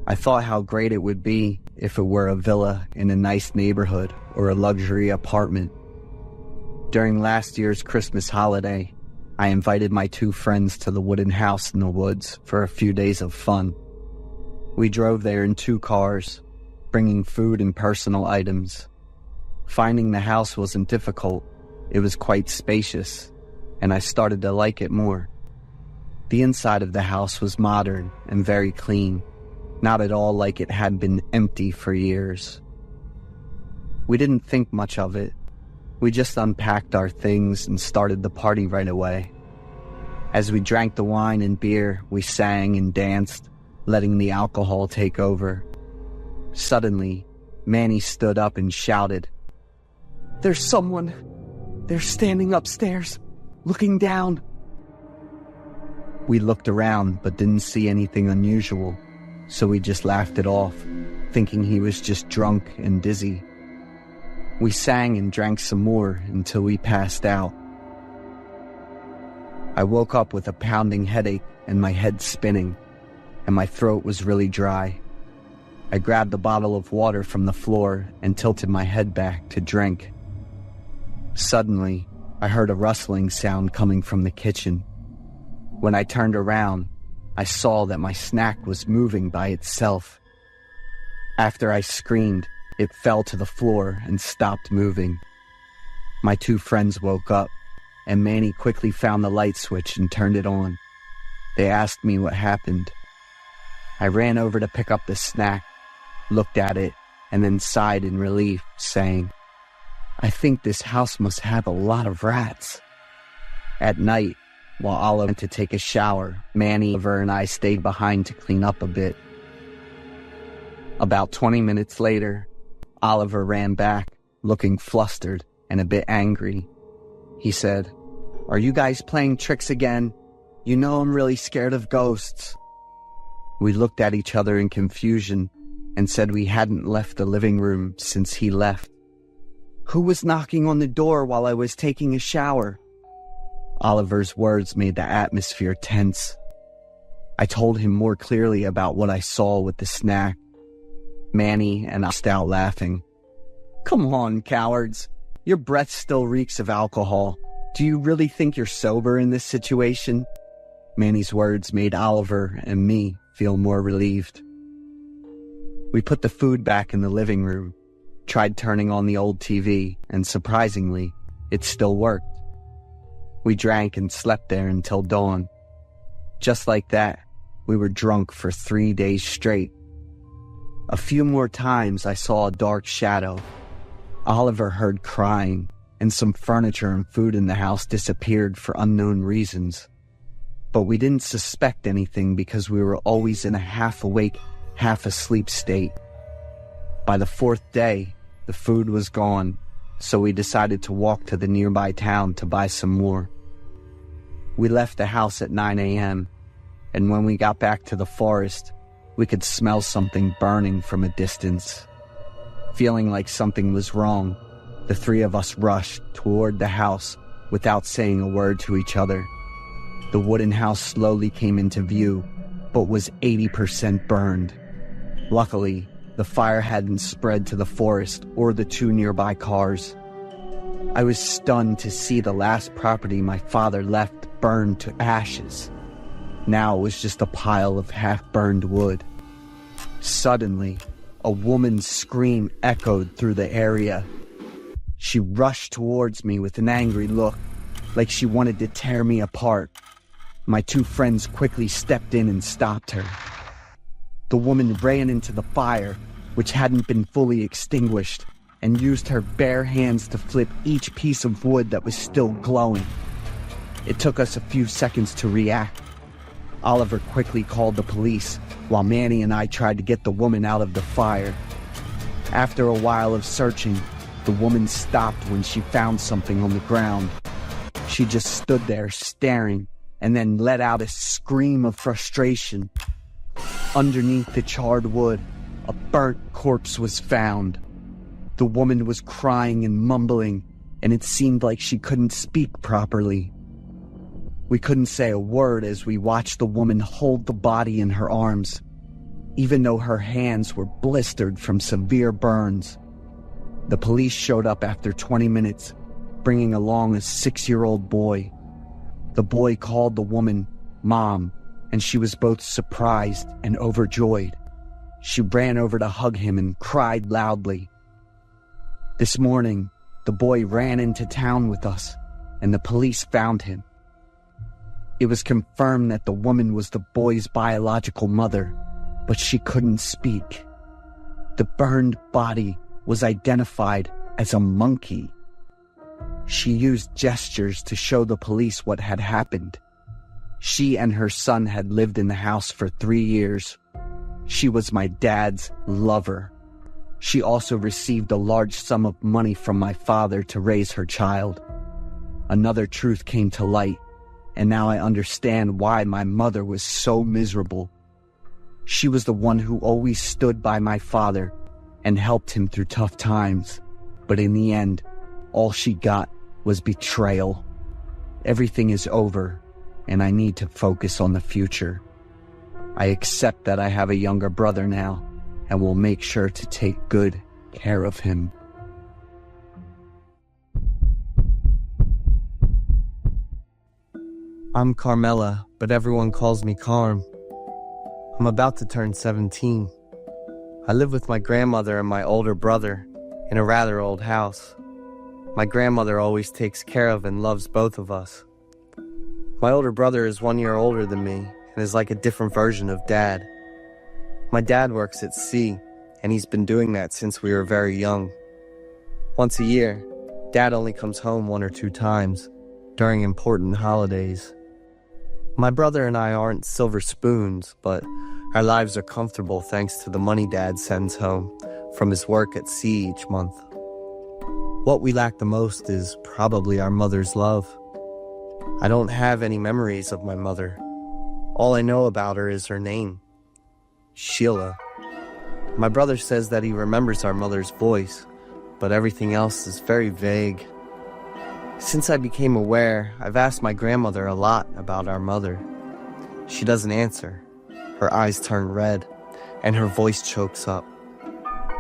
I thought how great it would be if it were a villa in a nice neighborhood or a luxury apartment. During last year's Christmas holiday, I invited my 2 friends to the wooden house in the woods for a few days of fun. We drove there in 2 cars, bringing food and personal items. Finding the house wasn't difficult. It was quite spacious, and I started to like it more. The inside of the house was modern and very clean, not at all like it had been empty for years. We didn't think much of it. We just unpacked our things and started the party right away. As we drank the wine and beer, we sang and danced, letting the alcohol take over. Suddenly, Manny stood up and shouted, "There's someone! They're standing upstairs, looking down." We looked around but didn't see anything unusual, so we just laughed it off, thinking he was just drunk and dizzy. We sang and drank some more until we passed out. I woke up with a pounding headache and my head spinning, and my throat was really dry. I grabbed a bottle of water from the floor and tilted my head back to drink. Suddenly, I heard a rustling sound coming from the kitchen. When I turned around, I saw that my snack was moving by itself. After I screamed, it fell to the floor and stopped moving. My 2 friends woke up, and Manny quickly found the light switch and turned it on. They asked me what happened. I ran over to pick up the snack, looked at it, and then sighed in relief, saying, "I think this house must have a lot of rats." At night, while Oliver went to take a shower, Manny, Oliver, and I stayed behind to clean up a bit. About 20 minutes later, Oliver ran back, looking flustered and a bit angry. He said, "Are you guys playing tricks again? You know I'm really scared of ghosts." We looked at each other in confusion and said we hadn't left the living room since he left. "Who was knocking on the door while I was taking a shower?" Oliver's words made the atmosphere tense. I told him more clearly about what I saw with the snack. Manny and I burst out laughing. "Come on, cowards. Your breath still reeks of alcohol. Do you really think you're sober in this situation?" Manny's words made Oliver and me feel more relieved. We put the food back in the living room, tried turning on the old TV, and surprisingly, it still worked. We drank and slept there until dawn. Just like that, we were drunk for 3 days straight. A few more times I saw a dark shadow. Oliver heard crying, and some furniture and food in the house disappeared for unknown reasons. But we didn't suspect anything because we were always in a half-awake, half-asleep state. By the fourth day, the food was gone, so we decided to walk to the nearby town to buy some more. We left the house at 9 a.m., and when we got back to the forest, we could smell something burning from a distance. Feeling like something was wrong, the three of us rushed toward the house without saying a word to each other. The wooden house slowly came into view, but was 80% burned. Luckily, the fire hadn't spread to the forest or the two nearby cars. I was stunned to see the last property my father left burned to ashes. Now it was just a pile of half-burned wood. Suddenly, a woman's scream echoed through the area. She rushed towards me with an angry look, like she wanted to tear me apart. My two friends quickly stepped in and stopped her. The woman ran into the fire, which hadn't been fully extinguished, and used her bare hands to flip each piece of wood that was still glowing. It took us a few seconds to react. Oliver quickly called the police, while Manny and I tried to get the woman out of the fire. After a while of searching, the woman stopped when she found something on the ground. She just stood there staring, and then let out a scream of frustration. Underneath the charred wood, a burnt corpse was found. The woman was crying and mumbling, and it seemed like she couldn't speak properly. We couldn't say a word as we watched the woman hold the body in her arms, even though her hands were blistered from severe burns. The police showed up after 20 minutes, bringing along a 6-year-old boy. The boy called the woman Mom, and she was both surprised and overjoyed. She ran over to hug him and cried loudly. This morning, the boy ran into town with us, and the police found him. It was confirmed that the woman was the boy's biological mother, but she couldn't speak. The burned body was identified as a monkey. She used gestures to show the police what had happened. She and her son had lived in the house for 3 years. She was my dad's lover. She also received a large sum of money from my father to raise her child. Another truth came to light, and now I understand why my mother was so miserable. She was the one who always stood by my father and helped him through tough times. But in the end, all she got was betrayal. Everything is over, and I need to focus on the future. I accept that I have a younger brother now, and will make sure to take good care of him. I'm Carmela, but everyone calls me Carm. I'm about to turn 17. I live with my grandmother and my older brother in a rather old house. My grandmother always takes care of and loves both of us. My older brother is 1 year older than me and is like a different version of Dad. My dad works at sea, and he's been doing that since we were very young. Once a year, Dad only comes home 1 or 2 times during important holidays. My brother and I aren't silver spoons, but our lives are comfortable thanks to the money Dad sends home from his work at sea each month. What we lack the most is probably our mother's love. I don't have any memories of my mother. All I know about her is her name, Sheila. My brother says that he remembers our mother's voice, but everything else is very vague. Since I became aware, I've asked my grandmother a lot about our mother. She doesn't answer. Her eyes turn red, and her voice chokes up.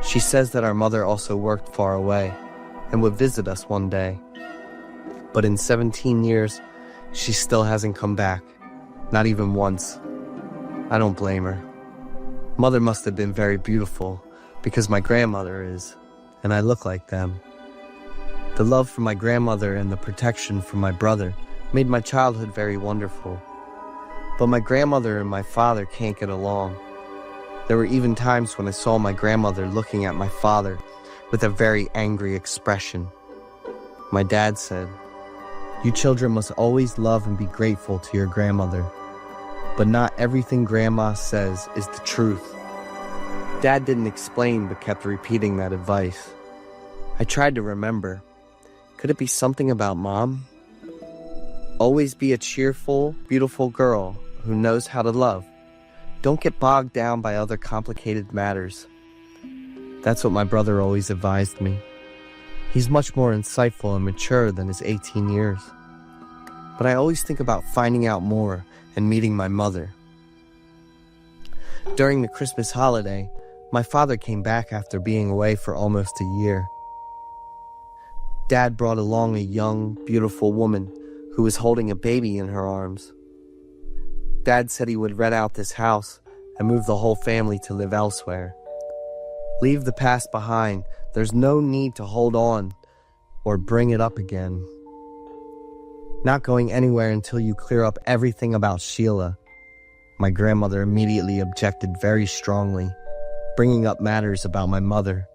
She says that our mother also worked far away and would visit us one day. But in 17 years, she still hasn't come back, not even once. I don't blame her. Mother must have been very beautiful, because my grandmother is, and I look like them. The love for my grandmother and the protection from my brother made my childhood very wonderful. But my grandmother and my father can't get along. There were even times when I saw my grandmother looking at my father with a very angry expression. My dad said, "You children must always love and be grateful to your grandmother. But not everything Grandma says is the truth." Dad didn't explain but kept repeating that advice. I tried to remember. Could it be something about Mom? Always be a cheerful, beautiful girl who knows how to love. Don't get bogged down by other complicated matters. That's what my brother always advised me. He's much more insightful and mature than his 18 years. But I always think about finding out more and meeting my mother. During the Christmas holiday, my father came back after being away for almost a year. Dad brought along a young, beautiful woman who was holding a baby in her arms. Dad said he would rent out this house and move the whole family to live elsewhere. Leave the past behind. There's no need to hold on or bring it up again. Not going anywhere until you clear up everything about Sheila. My grandmother immediately objected very strongly, bringing up matters about my mother.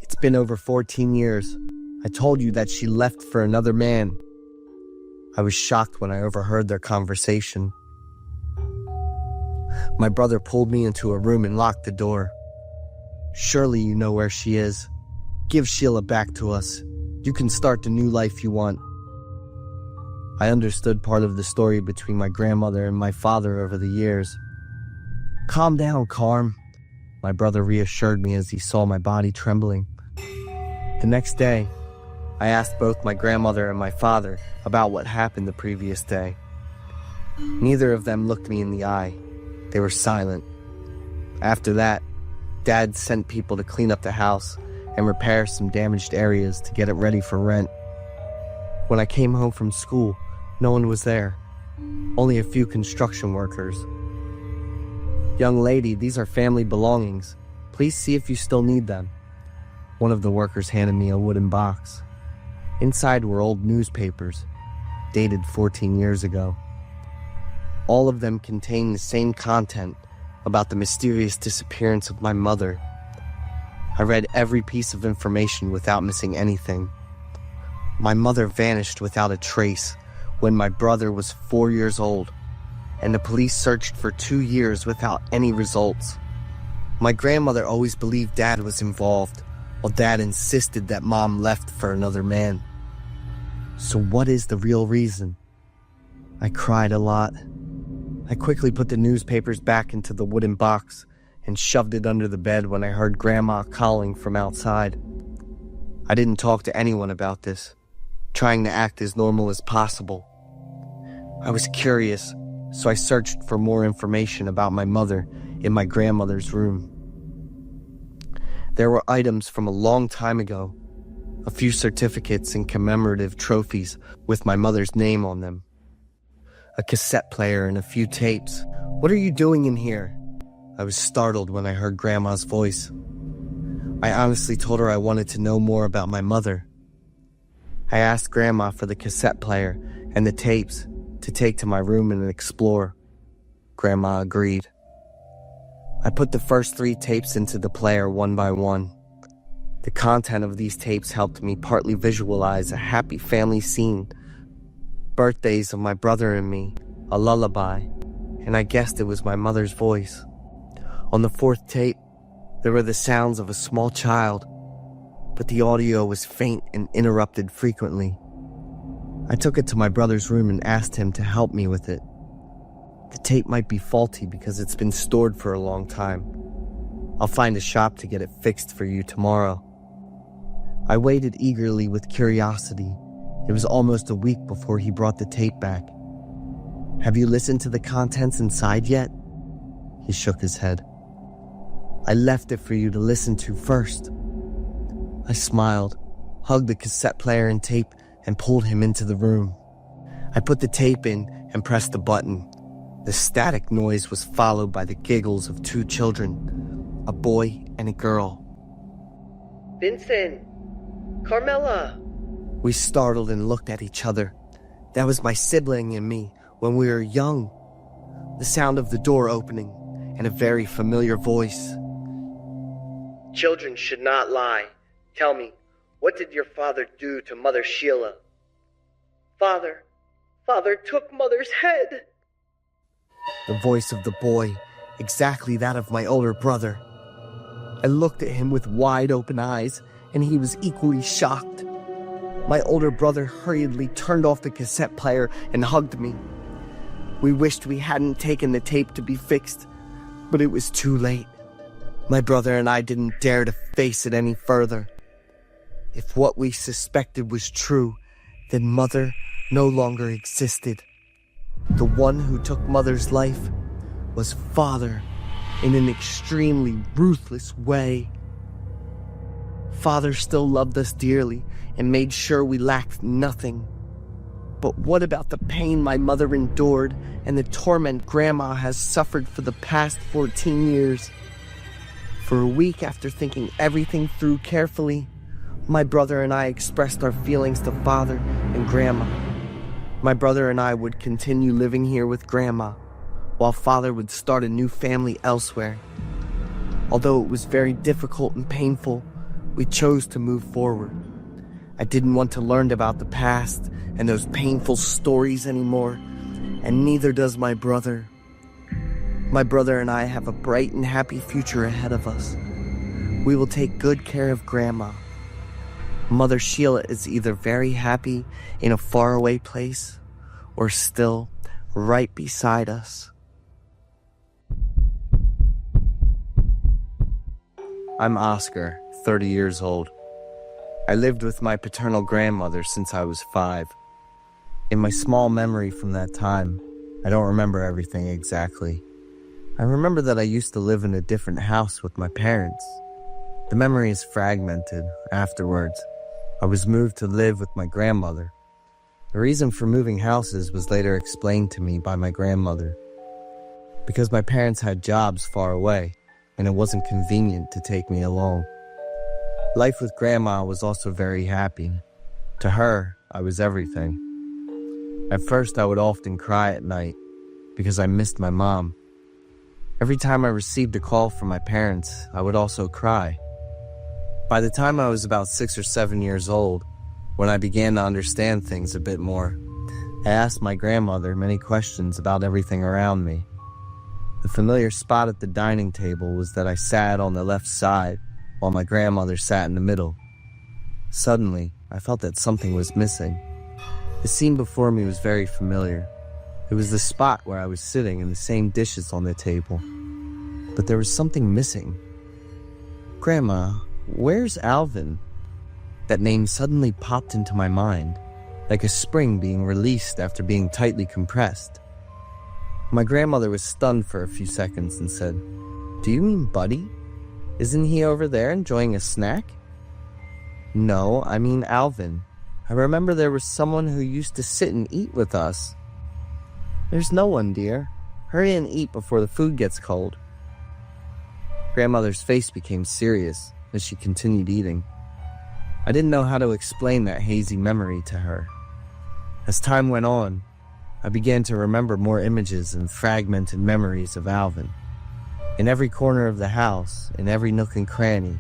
It's been over 14 years. I told you that she left for another man. I was shocked when I overheard their conversation. My brother pulled me into a room and locked the door. "Surely you know where she is. Give Sheila back to us. You can start the new life you want." I understood part of the story between my grandmother and my father over the years. "Calm down, Carm," my brother reassured me as he saw my body trembling. The next day, I asked both my grandmother and my father about what happened the previous day. Neither of them looked me in the eye. They were silent. After that, Dad sent people to clean up the house and repair some damaged areas to get it ready for rent. When I came home from school, no one was there. Only a few construction workers. "Young lady, these are family belongings. Please see if you still need them." One of the workers handed me a wooden box. Inside were old newspapers, dated 14 years ago. All of them contained the same content about the mysterious disappearance of my mother. I read every piece of information without missing anything. My mother vanished without a trace when my brother was 4 years old, and the police searched for 2 years without any results. My grandmother always believed Dad was involved, while Dad insisted that Mom left for another man. So what is the real reason? I cried a lot. I quickly put the newspapers back into the wooden box and shoved it under the bed when I heard Grandma calling from outside. I didn't talk to anyone about this, trying to act as normal as possible. I was curious, so I searched for more information about my mother in my grandmother's room. There were items from a long time ago, a few certificates and commemorative trophies with my mother's name on them. A cassette player and a few tapes. "What are you doing in here?" I was startled when I heard Grandma's voice. I honestly told her I wanted to know more about my mother. I asked Grandma for the cassette player and the tapes to take to my room and explore. Grandma agreed. I put the first 3 tapes into the player one by one. The content of these tapes helped me partly visualize a happy family scene. Birthdays of my brother and me, a lullaby, and I guessed it was my mother's voice. On the 4th tape, there were the sounds of a small child, but the audio was faint and interrupted frequently. I took it to my brother's room and asked him to help me with it. The tape might be faulty because it's been stored for a long time. I'll find a shop to get it fixed for you tomorrow. I waited eagerly with curiosity. It was almost a week before he brought the tape back. "Have you listened to the contents inside yet?" He shook his head. "I left it for you to listen to first." I smiled, hugged the cassette player and tape, and pulled him into the room. I put the tape in and pressed the button. The static noise was followed by the giggles of 2 children, a boy and a girl. "Vincent! Carmela!" We startled and looked at each other. That was my sibling and me when we were young. The sound of the door opening and a very familiar voice. Children should not lie. Tell me, what did your father do to Mother Sheila? Father took Mother's head. The voice of the boy, exactly that of my older brother. I looked at him with wide open eyes, and he was equally shocked. My older brother hurriedly turned off the cassette player and hugged me. We wished we hadn't taken the tape to be fixed, but it was too late. My brother and I didn't dare to face it any further. If what we suspected was true, then Mother no longer existed. The one who took Mother's life was Father in an extremely ruthless way. Father still loved us dearly and made sure we lacked nothing. But what about the pain my mother endured and the torment Grandma has suffered for the past 14 years? For a week after thinking everything through carefully, my brother and I expressed our feelings to Father and Grandma. My brother and I would continue living here with Grandma, while Father would start a new family elsewhere. Although it was very difficult and painful, we chose to move forward. I didn't want to learn about the past and those painful stories anymore, and neither does my brother. My brother and I have a bright and happy future ahead of us. We will take good care of Grandma. Mother Sheila is either very happy in a faraway place or still right beside us. I'm Oscar, 30 years old. I lived with my paternal grandmother since I was 5. In my small memory from that time, I don't remember everything exactly. I remember that I used to live in a different house with my parents. The memory is fragmented. Afterwards, I was moved to live with my grandmother. The reason for moving houses was later explained to me by my grandmother. Because my parents had jobs far away, and it wasn't convenient to take me along. Life with Grandma was also very happy. To her, I was everything. At first, I would often cry at night because I missed my mom. Every time I received a call from my parents, I would also cry. By the time I was about 6 or 7 years old, when I began to understand things a bit more, I asked my grandmother many questions about everything around me. The familiar spot at the dining table was that I sat on the left side, while my grandmother sat in the middle. Suddenly, I felt that something was missing. The scene before me was very familiar. It was the spot where I was sitting and the same dishes on the table. But there was something missing. Grandma, where's Alvin? That name suddenly popped into my mind, like a spring being released after being tightly compressed. My grandmother was stunned for a few seconds and said, "Do you mean Buddy? Isn't he over there enjoying a snack?" "No, I mean Alvin. I remember there was someone who used to sit and eat with us." "There's no one, dear. Hurry and eat before the food gets cold." Grandmother's face became serious as she continued eating. I didn't know how to explain that hazy memory to her. As time went on, I began to remember more images and fragmented memories of Alvin. In every corner of the house, in every nook and cranny.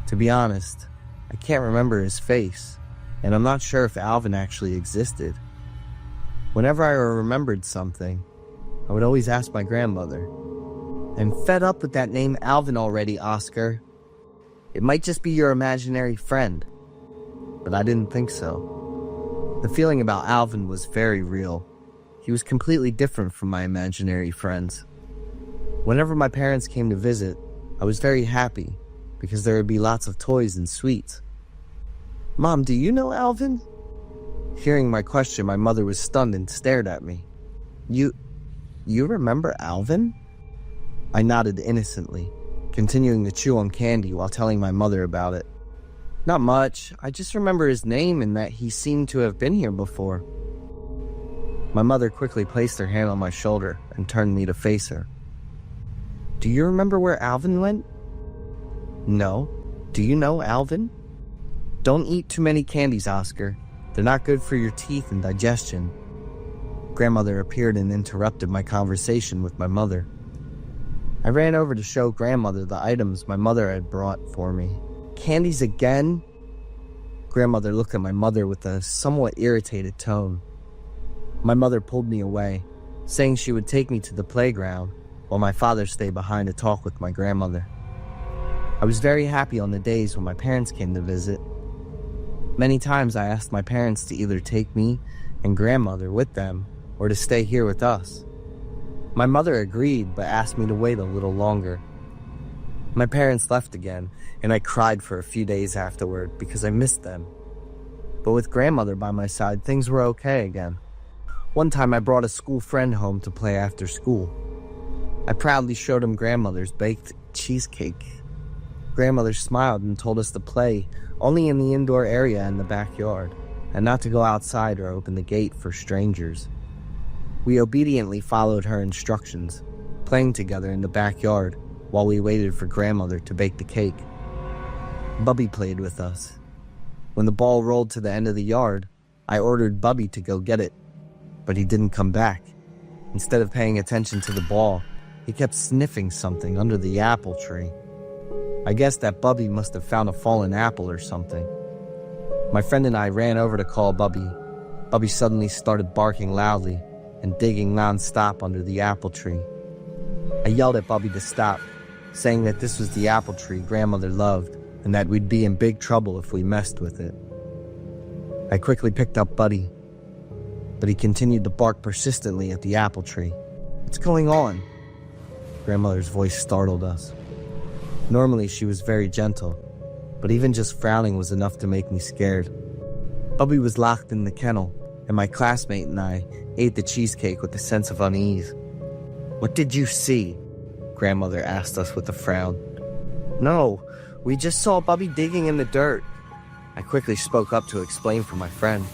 To be honest, I can't remember his face, and I'm not sure if Alvin actually existed. Whenever I remembered something, I would always ask my grandmother, "I'm fed up with that name Alvin already, Oscar. It might just be your imaginary friend." But I didn't think so. The feeling about Alvin was very real. He was completely different from my imaginary friends. Whenever my parents came to visit, I was very happy because there would be lots of toys and sweets. "Mom, do you know Alvin?" Hearing my question, my mother was stunned and stared at me. You remember Alvin?" I nodded innocently, continuing to chew on candy while telling my mother about it. "Not much. I just remember his name and that he seemed to have been here before." My mother quickly placed her hand on my shoulder and turned me to face her. "Do you remember where Alvin went?" "No. Do you know Alvin?" "Don't eat too many candies, Oscar. They're not good for your teeth and digestion." Grandmother appeared and interrupted my conversation with my mother. I ran over to show grandmother the items my mother had brought for me. Candies again? Grandmother looked at my mother with a somewhat irritated tone. My mother pulled me away, saying she would take me to the playground while my father stayed behind to talk with my grandmother. I was very happy on the days when my parents came to visit. Many times I asked my parents to either take me and grandmother with them or to stay here with us. My mother agreed, but asked me to wait a little longer. My parents left again, and I cried for a few days afterward because I missed them. But with grandmother by my side, things were okay again. One time I brought a school friend home to play after school. I proudly showed him grandmother's baked cheesecake. Grandmother smiled and told us to play only in the indoor area in the backyard, and not to go outside or open the gate for strangers. We obediently followed her instructions, playing together in the backyard while we waited for grandmother to bake the cake. Bubby played with us. When the ball rolled to the end of the yard, I ordered Bubby to go get it, but he didn't come back. Instead of paying attention to the ball, he kept sniffing something under the apple tree. I guess that Bubby must have found a fallen apple or something. My friend and I ran over to call Bubby. Bubby suddenly started barking loudly and digging non-stop under the apple tree. I yelled at Bubby to stop, saying that this was the apple tree grandmother loved and that we'd be in big trouble if we messed with it. I quickly picked up Buddy, but he continued to bark persistently at the apple tree. "What's going on?" Grandmother's voice startled us. Normally she was very gentle, but even just frowning was enough to make me scared. Bubby was locked in the kennel, and my classmate and I ate the cheesecake with a sense of unease. "What did you see?" Grandmother asked us with a frown. "No, we just saw Bubby digging in the dirt." I quickly spoke up to explain for my friend.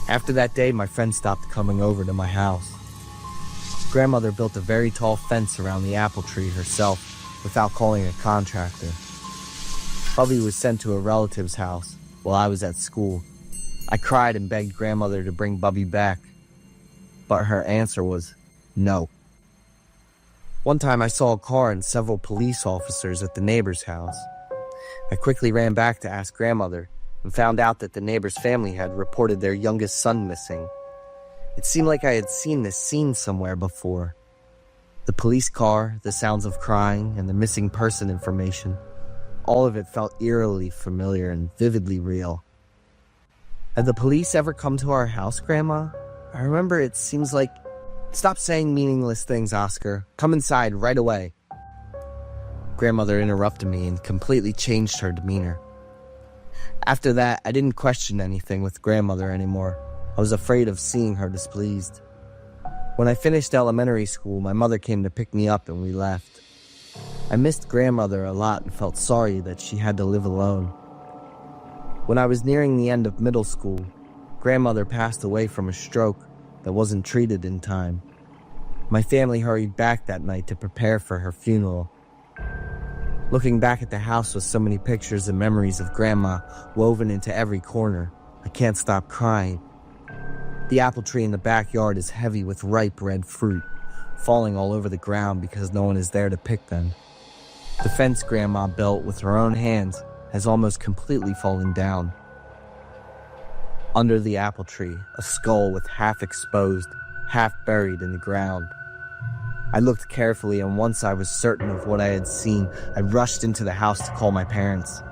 After that day, my friend stopped coming over to my house. Grandmother built a very tall fence around the apple tree herself without calling a contractor. Bubby was sent to a relative's house while I was at school. I cried and begged grandmother to bring Bubby back, but her answer was no. One time I saw a car and several police officers at the neighbor's house. I quickly ran back to ask grandmother and found out that the neighbor's family had reported their youngest son missing. It seemed like I had seen this scene somewhere before. The police car, the sounds of crying, and the missing person information, all of it felt eerily familiar and vividly real. Had the police ever come to our house, Grandma? I remember it seems like... Stop saying meaningless things, Oscar. Come inside right away. Grandmother interrupted me and completely changed her demeanor. After that, I didn't question anything with grandmother anymore. I was afraid of seeing her displeased. When I finished elementary school, my mother came to pick me up and we left. I missed grandmother a lot and felt sorry that she had to live alone. When I was nearing the end of middle school, grandmother passed away from a stroke that wasn't treated in time. My family hurried back that night to prepare for her funeral. Looking back at the house with so many pictures and memories of Grandma woven into every corner, I can't stop crying. The apple tree in the backyard is heavy with ripe red fruit, falling all over the ground because no one is there to pick them. The fence Grandma built with her own hands has almost completely fallen down. Under the apple tree, a skull with half exposed, half buried in the ground. I looked carefully, and once I was certain of what I had seen, I rushed into the house to call my parents.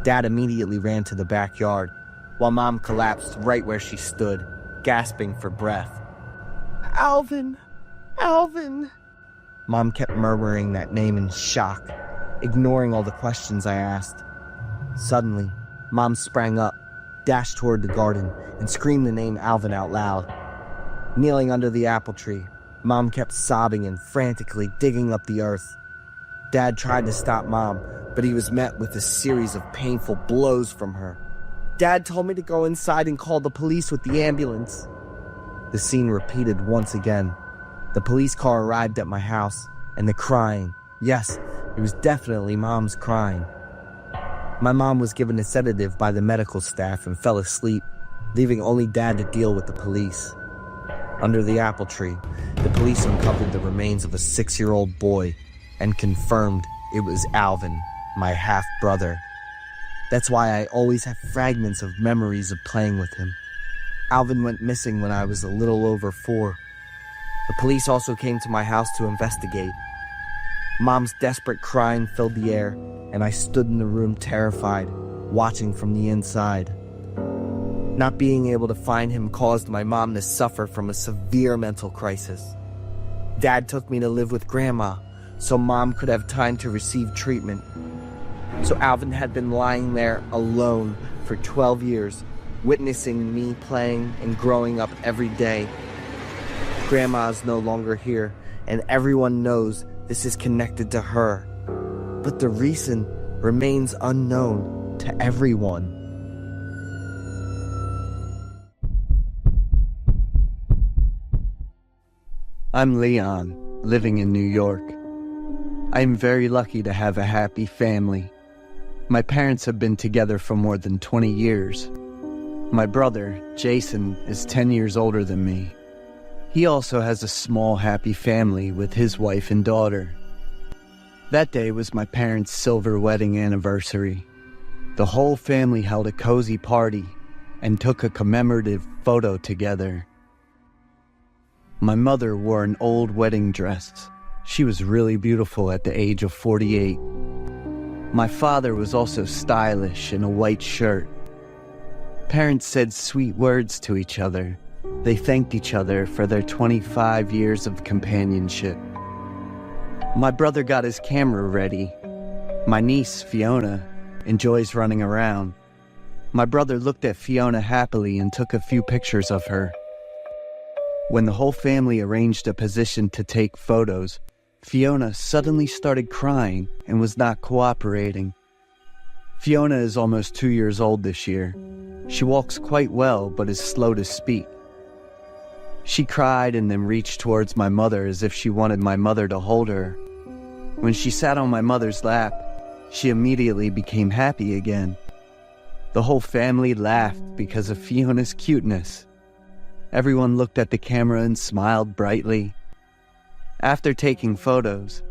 Dad immediately ran to the backyard, while Mom collapsed right where she stood, gasping for breath. "Alvin! Alvin!" Mom kept murmuring that name in shock, ignoring all the questions I asked. Suddenly, Mom sprang up, dashed toward the garden, and screamed the name Alvin out loud. Kneeling under the apple tree, Mom kept sobbing and frantically digging up the earth. Dad tried to stop Mom, but he was met with a series of painful blows from her. Dad told me to go inside and call the police with the ambulance. The scene repeated once again. The police car arrived at my house, and the crying. Yes, it was definitely Mom's crying. My mom was given a sedative by the medical staff and fell asleep, leaving only Dad to deal with the police. Under the apple tree, The police uncovered the remains of a 6-year-old boy and confirmed it was Alvin, my half-brother. That's why I always have fragments of memories of playing with him. Alvin went missing when I was a little over 4. The police also came to my house to investigate. Mom's desperate crying filled the air, and I stood in the room terrified, watching from the inside. Not being able to find him caused my mom to suffer from a severe mental crisis. Dad took me to live with Grandma, so Mom could have time to receive treatment. So Alvin had been lying there alone for 12 years, witnessing me playing and growing up every day. Grandma's no longer here, and everyone knows this is connected to her. But the reason remains unknown to everyone. I'm Leon, living in New York. I am very lucky to have a happy family. My parents have been together for more than 20 years. My brother, Jason, is 10 years older than me. He also has a small, happy family with his wife and daughter. That day was my parents' silver wedding anniversary. The whole family held a cozy party and took a commemorative photo together. My mother wore an old wedding dress. She was really beautiful at the age of 48. My father was also stylish in a white shirt. Parents said sweet words to each other. They thanked each other for their 25 years of companionship. My brother got his camera ready. My niece, Fiona, enjoys running around. My brother looked at Fiona happily and took a few pictures of her. When the whole family arranged a position to take photos, Fiona suddenly started crying and was not cooperating. Fiona is almost 2 years old this year. She walks quite well, but is slow to speak. She cried and then reached towards my mother as if she wanted my mother to hold her. When she sat on my mother's lap, she immediately became happy again. The whole family laughed because of Fiona's cuteness. Everyone looked at the camera and smiled brightly. After taking photos,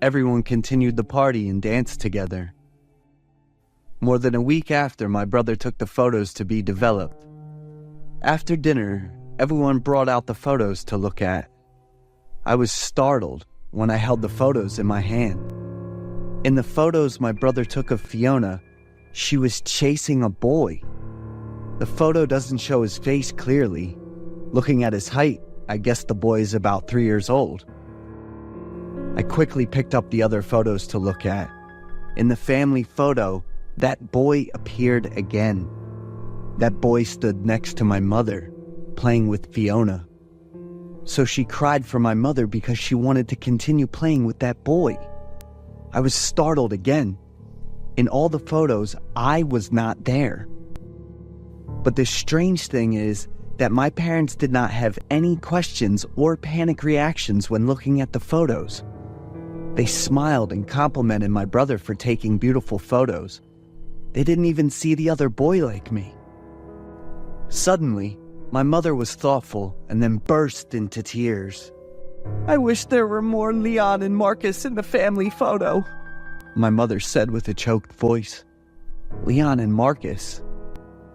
everyone continued the party and danced together. More than a week after, my brother took the photos to be developed. After dinner, everyone brought out the photos to look at. I was startled when I held the photos in my hand. In the photos my brother took of Fiona, she was chasing a boy. The photo doesn't show his face clearly. Looking at his height, I guess the boy is about 3 years old. I quickly picked up the other photos to look at. In the family photo, that boy appeared again. That boy stood next to my mother, playing with Fiona. So she cried for my mother because she wanted to continue playing with that boy. I was startled again. In all the photos, I was not there. But the strange thing is that my parents did not have any questions or panic reactions when looking at the photos. They smiled and complimented my brother for taking beautiful photos. They didn't even see the other boy like me. Suddenly, my mother was thoughtful and then burst into tears. "I wish there were more Leon and Marcus in the family photo," my mother said with a choked voice. "Leon and Marcus?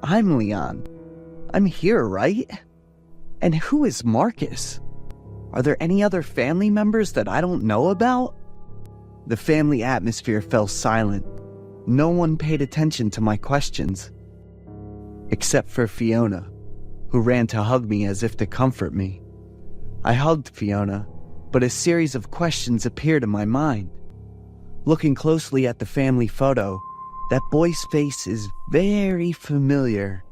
I'm Leon. I'm here, right? And who is Marcus? Are there any other family members that I don't know about?" The family atmosphere fell silent. No one paid attention to my questions. Except for Fiona, who ran to hug me as if to comfort me. I hugged Fiona, but a series of questions appeared in my mind. Looking closely at the family photo, that boy's face is very familiar.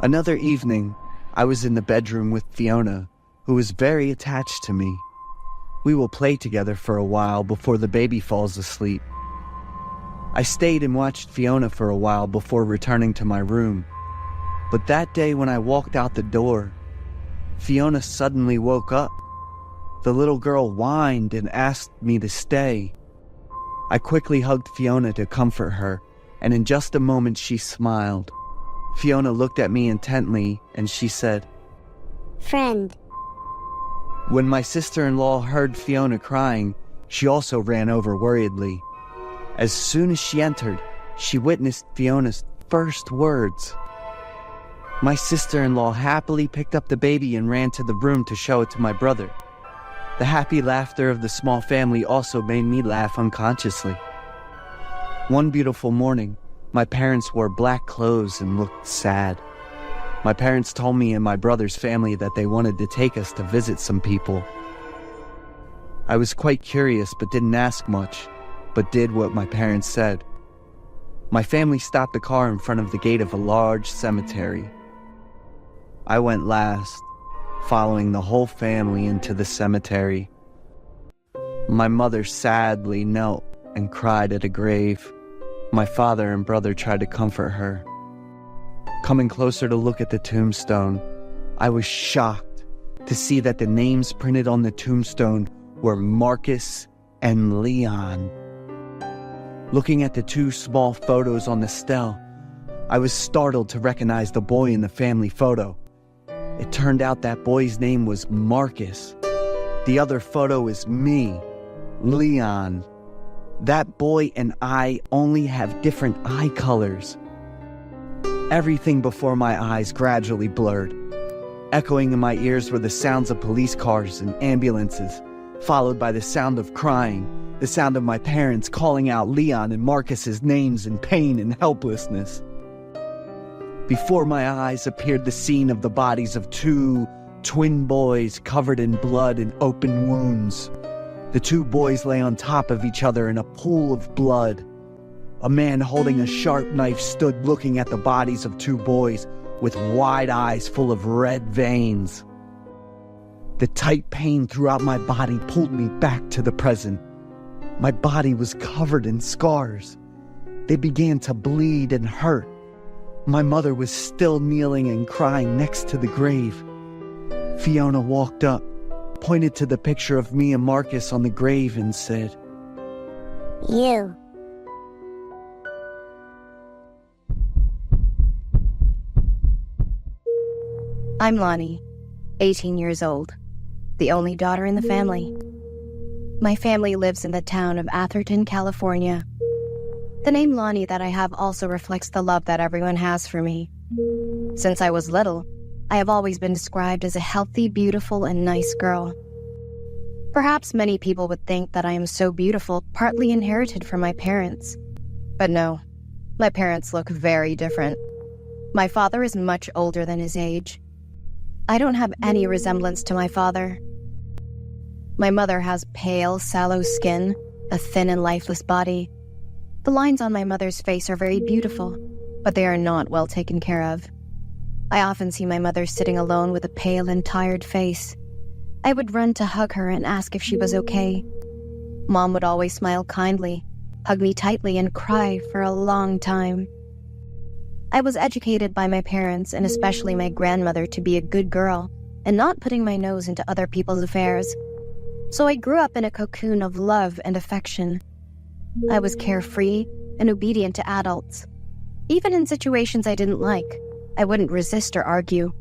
Another evening, I was in the bedroom with Fiona, who is very attached to me. We will play together for a while before the baby falls asleep. I stayed and watched Fiona for a while before returning to my room. But that day when I walked out the door, Fiona suddenly woke up. The little girl whined and asked me to stay. I quickly hugged Fiona to comfort her, and in just a moment she smiled. Fiona looked at me intently and she said, "Friend." When my sister-in-law heard Fiona crying, she also ran over worriedly. As soon as she entered, she witnessed Fiona's first words. My sister-in-law happily picked up the baby and ran to the room to show it to my brother. The happy laughter of the small family also made me laugh unconsciously. One beautiful morning, my parents wore black clothes and looked sad. My parents told me and my brother's family that they wanted to take us to visit some people. I was quite curious but didn't ask much, but did what my parents said. My family stopped the car in front of the gate of a large cemetery. I went last, following the whole family into the cemetery. My mother sadly knelt and cried at a grave. My father and brother tried to comfort her. Coming closer to look at the tombstone, I was shocked to see that the names printed on the tombstone were Marcus and Leon. Looking at the two small photos on the stele, I was startled to recognize the boy in the family photo. It turned out that boy's name was Marcus. The other photo is me, Leon. That boy and I only have different eye colors. Everything before my eyes gradually blurred. Echoing in my ears were the sounds of police cars and ambulances, followed by the sound of crying, the sound of my parents calling out Leon and Marcus's names in pain and helplessness. Before my eyes appeared the scene of the bodies of two twin boys covered in blood and open wounds. The two boys lay on top of each other in a pool of blood. A man holding a sharp knife stood looking at the bodies of two boys with wide eyes full of red veins. The tight pain throughout my body pulled me back to the present. My body was covered in scars. They began to bleed and hurt. My mother was still kneeling and crying next to the grave. Fiona walked up, pointed to the picture of me and Marcus on the grave and said, "You." I'm Lonnie, 18 years old, the only daughter in the family. My family lives in the town of Atherton, California. The name Lonnie that I have also reflects the love that everyone has for me. Since I was little, I have always been described as a healthy, beautiful, and nice girl. Perhaps many people would think that I am so beautiful, partly inherited from my parents. But no, my parents look very different. My father is much older than his age. I don't have any resemblance to my father. My mother has pale, sallow skin, a thin and lifeless body. The lines on my mother's face are very beautiful, but they are not well taken care of. I often see my mother sitting alone with a pale and tired face. I would run to hug her and ask if she was okay. Mom would always smile kindly, hug me tightly, and cry for a long time. I was educated by my parents, and especially my grandmother, to be a good girl and not putting my nose into other people's affairs. So I grew up in a cocoon of love and affection. I was carefree and obedient to adults. Even in situations I didn't like, I wouldn't resist or argue.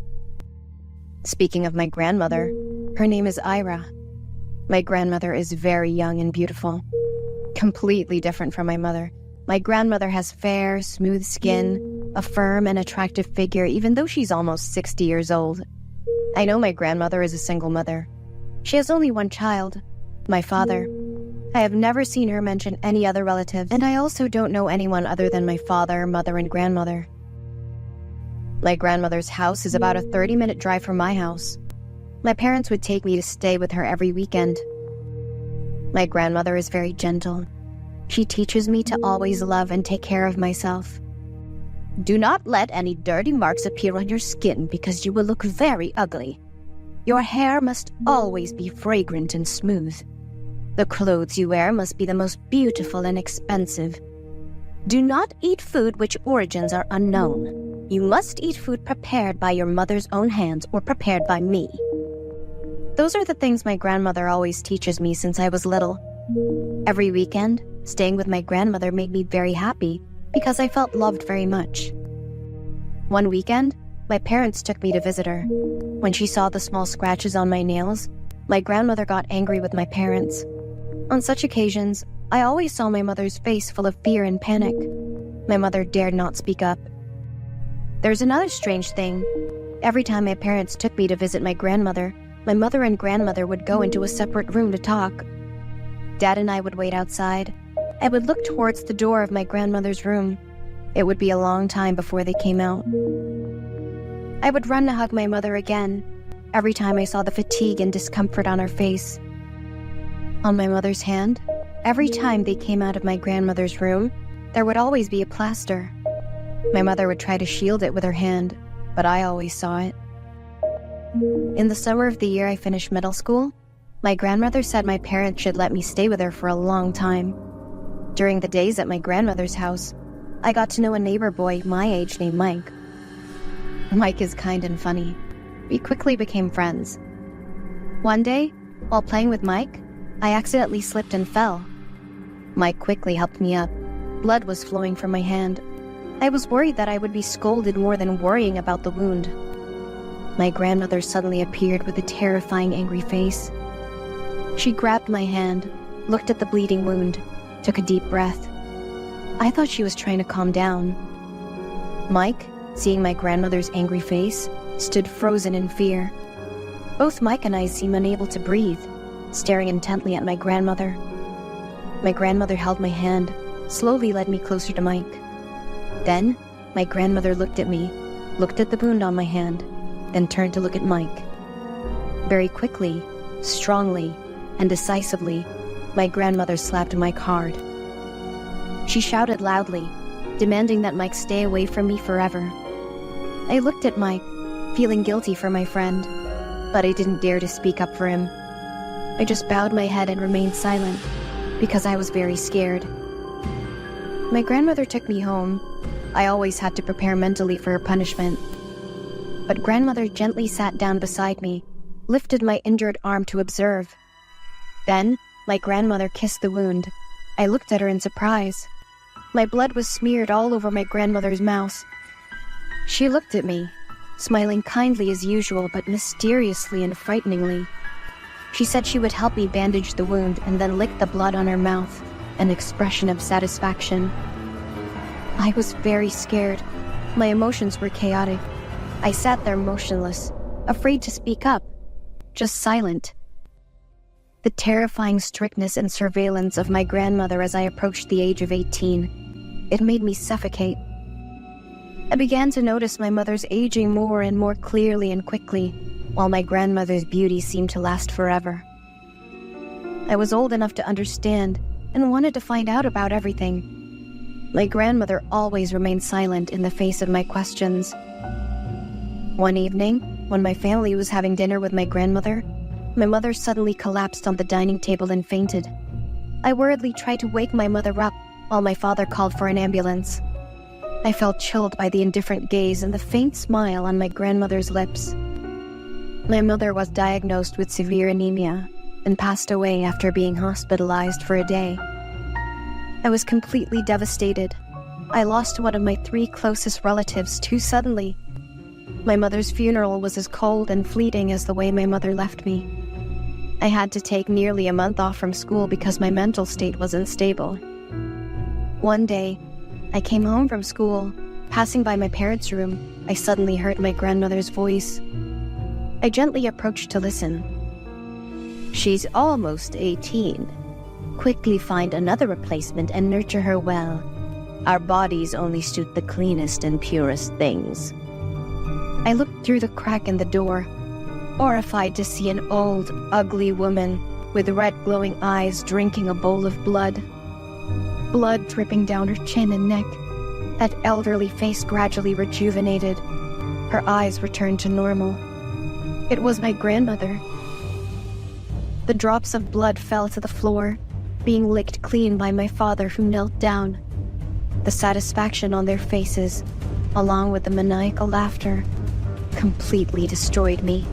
Speaking of my grandmother, her name is Ira. My grandmother is very young and beautiful, completely different from my mother. My grandmother has fair, smooth skin, a firm and attractive figure, even though she's almost 60 years old. I know my grandmother is a single mother. She has only one child, my father. I have never seen her mention any other relatives, and I also don't know anyone other than my father, mother, and grandmother. My grandmother's house is about a 30-minute drive from my house. My parents would take me to stay with her every weekend. My grandmother is very gentle. She teaches me to always love and take care of myself. Do not let any dirty marks appear on your skin because you will look very ugly. Your hair must always be fragrant and smooth. The clothes you wear must be the most beautiful and expensive. Do not eat food which origins are unknown. You must eat food prepared by your mother's own hands or prepared by me. Those are the things my grandmother always teaches me since I was little. Every weekend, staying with my grandmother made me very happy because I felt loved very much. One weekend, my parents took me to visit her. When she saw the small scratches on my nails, My grandmother got angry with my parents. On such occasions, I always saw my mother's face full of fear and panic. My mother dared not speak up. There's another strange thing. Every time my parents took me to visit my grandmother, my mother and grandmother would go into a separate room to talk. Dad and I would wait outside. I would look towards the door of my grandmother's room. It would be a long time before they came out. I would run to hug my mother again, every time I saw the fatigue and discomfort on her face. On my mother's hand, every time they came out of my grandmother's room, there would always be a plaster. My mother would try to shield it with her hand, but I always saw it. In the summer of the year I finished middle school, my grandmother said my parents should let me stay with her for a long time. During the days at my grandmother's house, I got to know a neighbor boy my age named Mike. Mike is kind and funny. We quickly became friends. One day, while playing with Mike, I accidentally slipped and fell. Mike quickly helped me up. Blood was flowing from my hand. I was worried that I would be scolded more than worrying about the wound. My grandmother suddenly appeared with a terrifying, angry face. She grabbed my hand, looked at the bleeding wound, took a deep breath. I thought she was trying to calm down. Mike, seeing my grandmother's angry face, stood frozen in fear. Both Mike and I seemed unable to breathe, staring intently at my grandmother. My grandmother held my hand, slowly led me closer to Mike. Then, my grandmother looked at me, looked at the wound on my hand, then turned to look at Mike. Very quickly, strongly, and decisively, my grandmother slapped Mike hard. She shouted loudly, demanding that Mike stay away from me forever. I looked at Mike, feeling guilty for my friend, but I didn't dare to speak up for him. I just bowed my head and remained silent, because I was very scared. My grandmother took me home. I always had to prepare mentally for her punishment. But grandmother gently sat down beside me, lifted my injured arm to observe. Then, my grandmother kissed the wound. I looked at her in surprise. My blood was smeared all over my grandmother's mouth. She looked at me, smiling kindly as usual, but mysteriously and frighteningly. She said she would help me bandage the wound and then lick the blood on her mouth, an expression of satisfaction. I was very scared. My emotions were chaotic. I sat there motionless, afraid to speak up, just silent. The terrifying strictness and surveillance of my grandmother as I approached the age of 18, it made me suffocate. I began to notice my mother's aging more and more clearly and quickly, while my grandmother's beauty seemed to last forever. I was old enough to understand and wanted to find out about everything. My grandmother always remained silent in the face of my questions. One evening, when my family was having dinner with my grandmother, my mother suddenly collapsed on the dining table and fainted. I worriedly tried to wake my mother up while my father called for an ambulance. I felt chilled by the indifferent gaze and the faint smile on my grandmother's lips. My mother was diagnosed with severe anemia and passed away after being hospitalized for a day. I was completely devastated. I lost one of my 3 closest relatives too suddenly. My mother's funeral was as cold and fleeting as the way my mother left me. I had to take nearly a month off from school because my mental state was unstable. One day, I came home from school. Passing by my parents' room, I suddenly heard my grandmother's voice. I gently approached to listen. She's almost 18. Quickly find another replacement and nurture her well. Our bodies only suit the cleanest and purest things. I looked through the crack in the door, horrified to see an old, ugly woman with red glowing eyes drinking a bowl of blood. Blood dripping down her chin and neck. That elderly face gradually rejuvenated. Her eyes returned to normal. It was my grandmother. The drops of blood fell to the floor, being licked clean by my father, who knelt down. The satisfaction on their faces, along with the maniacal laughter, completely destroyed me.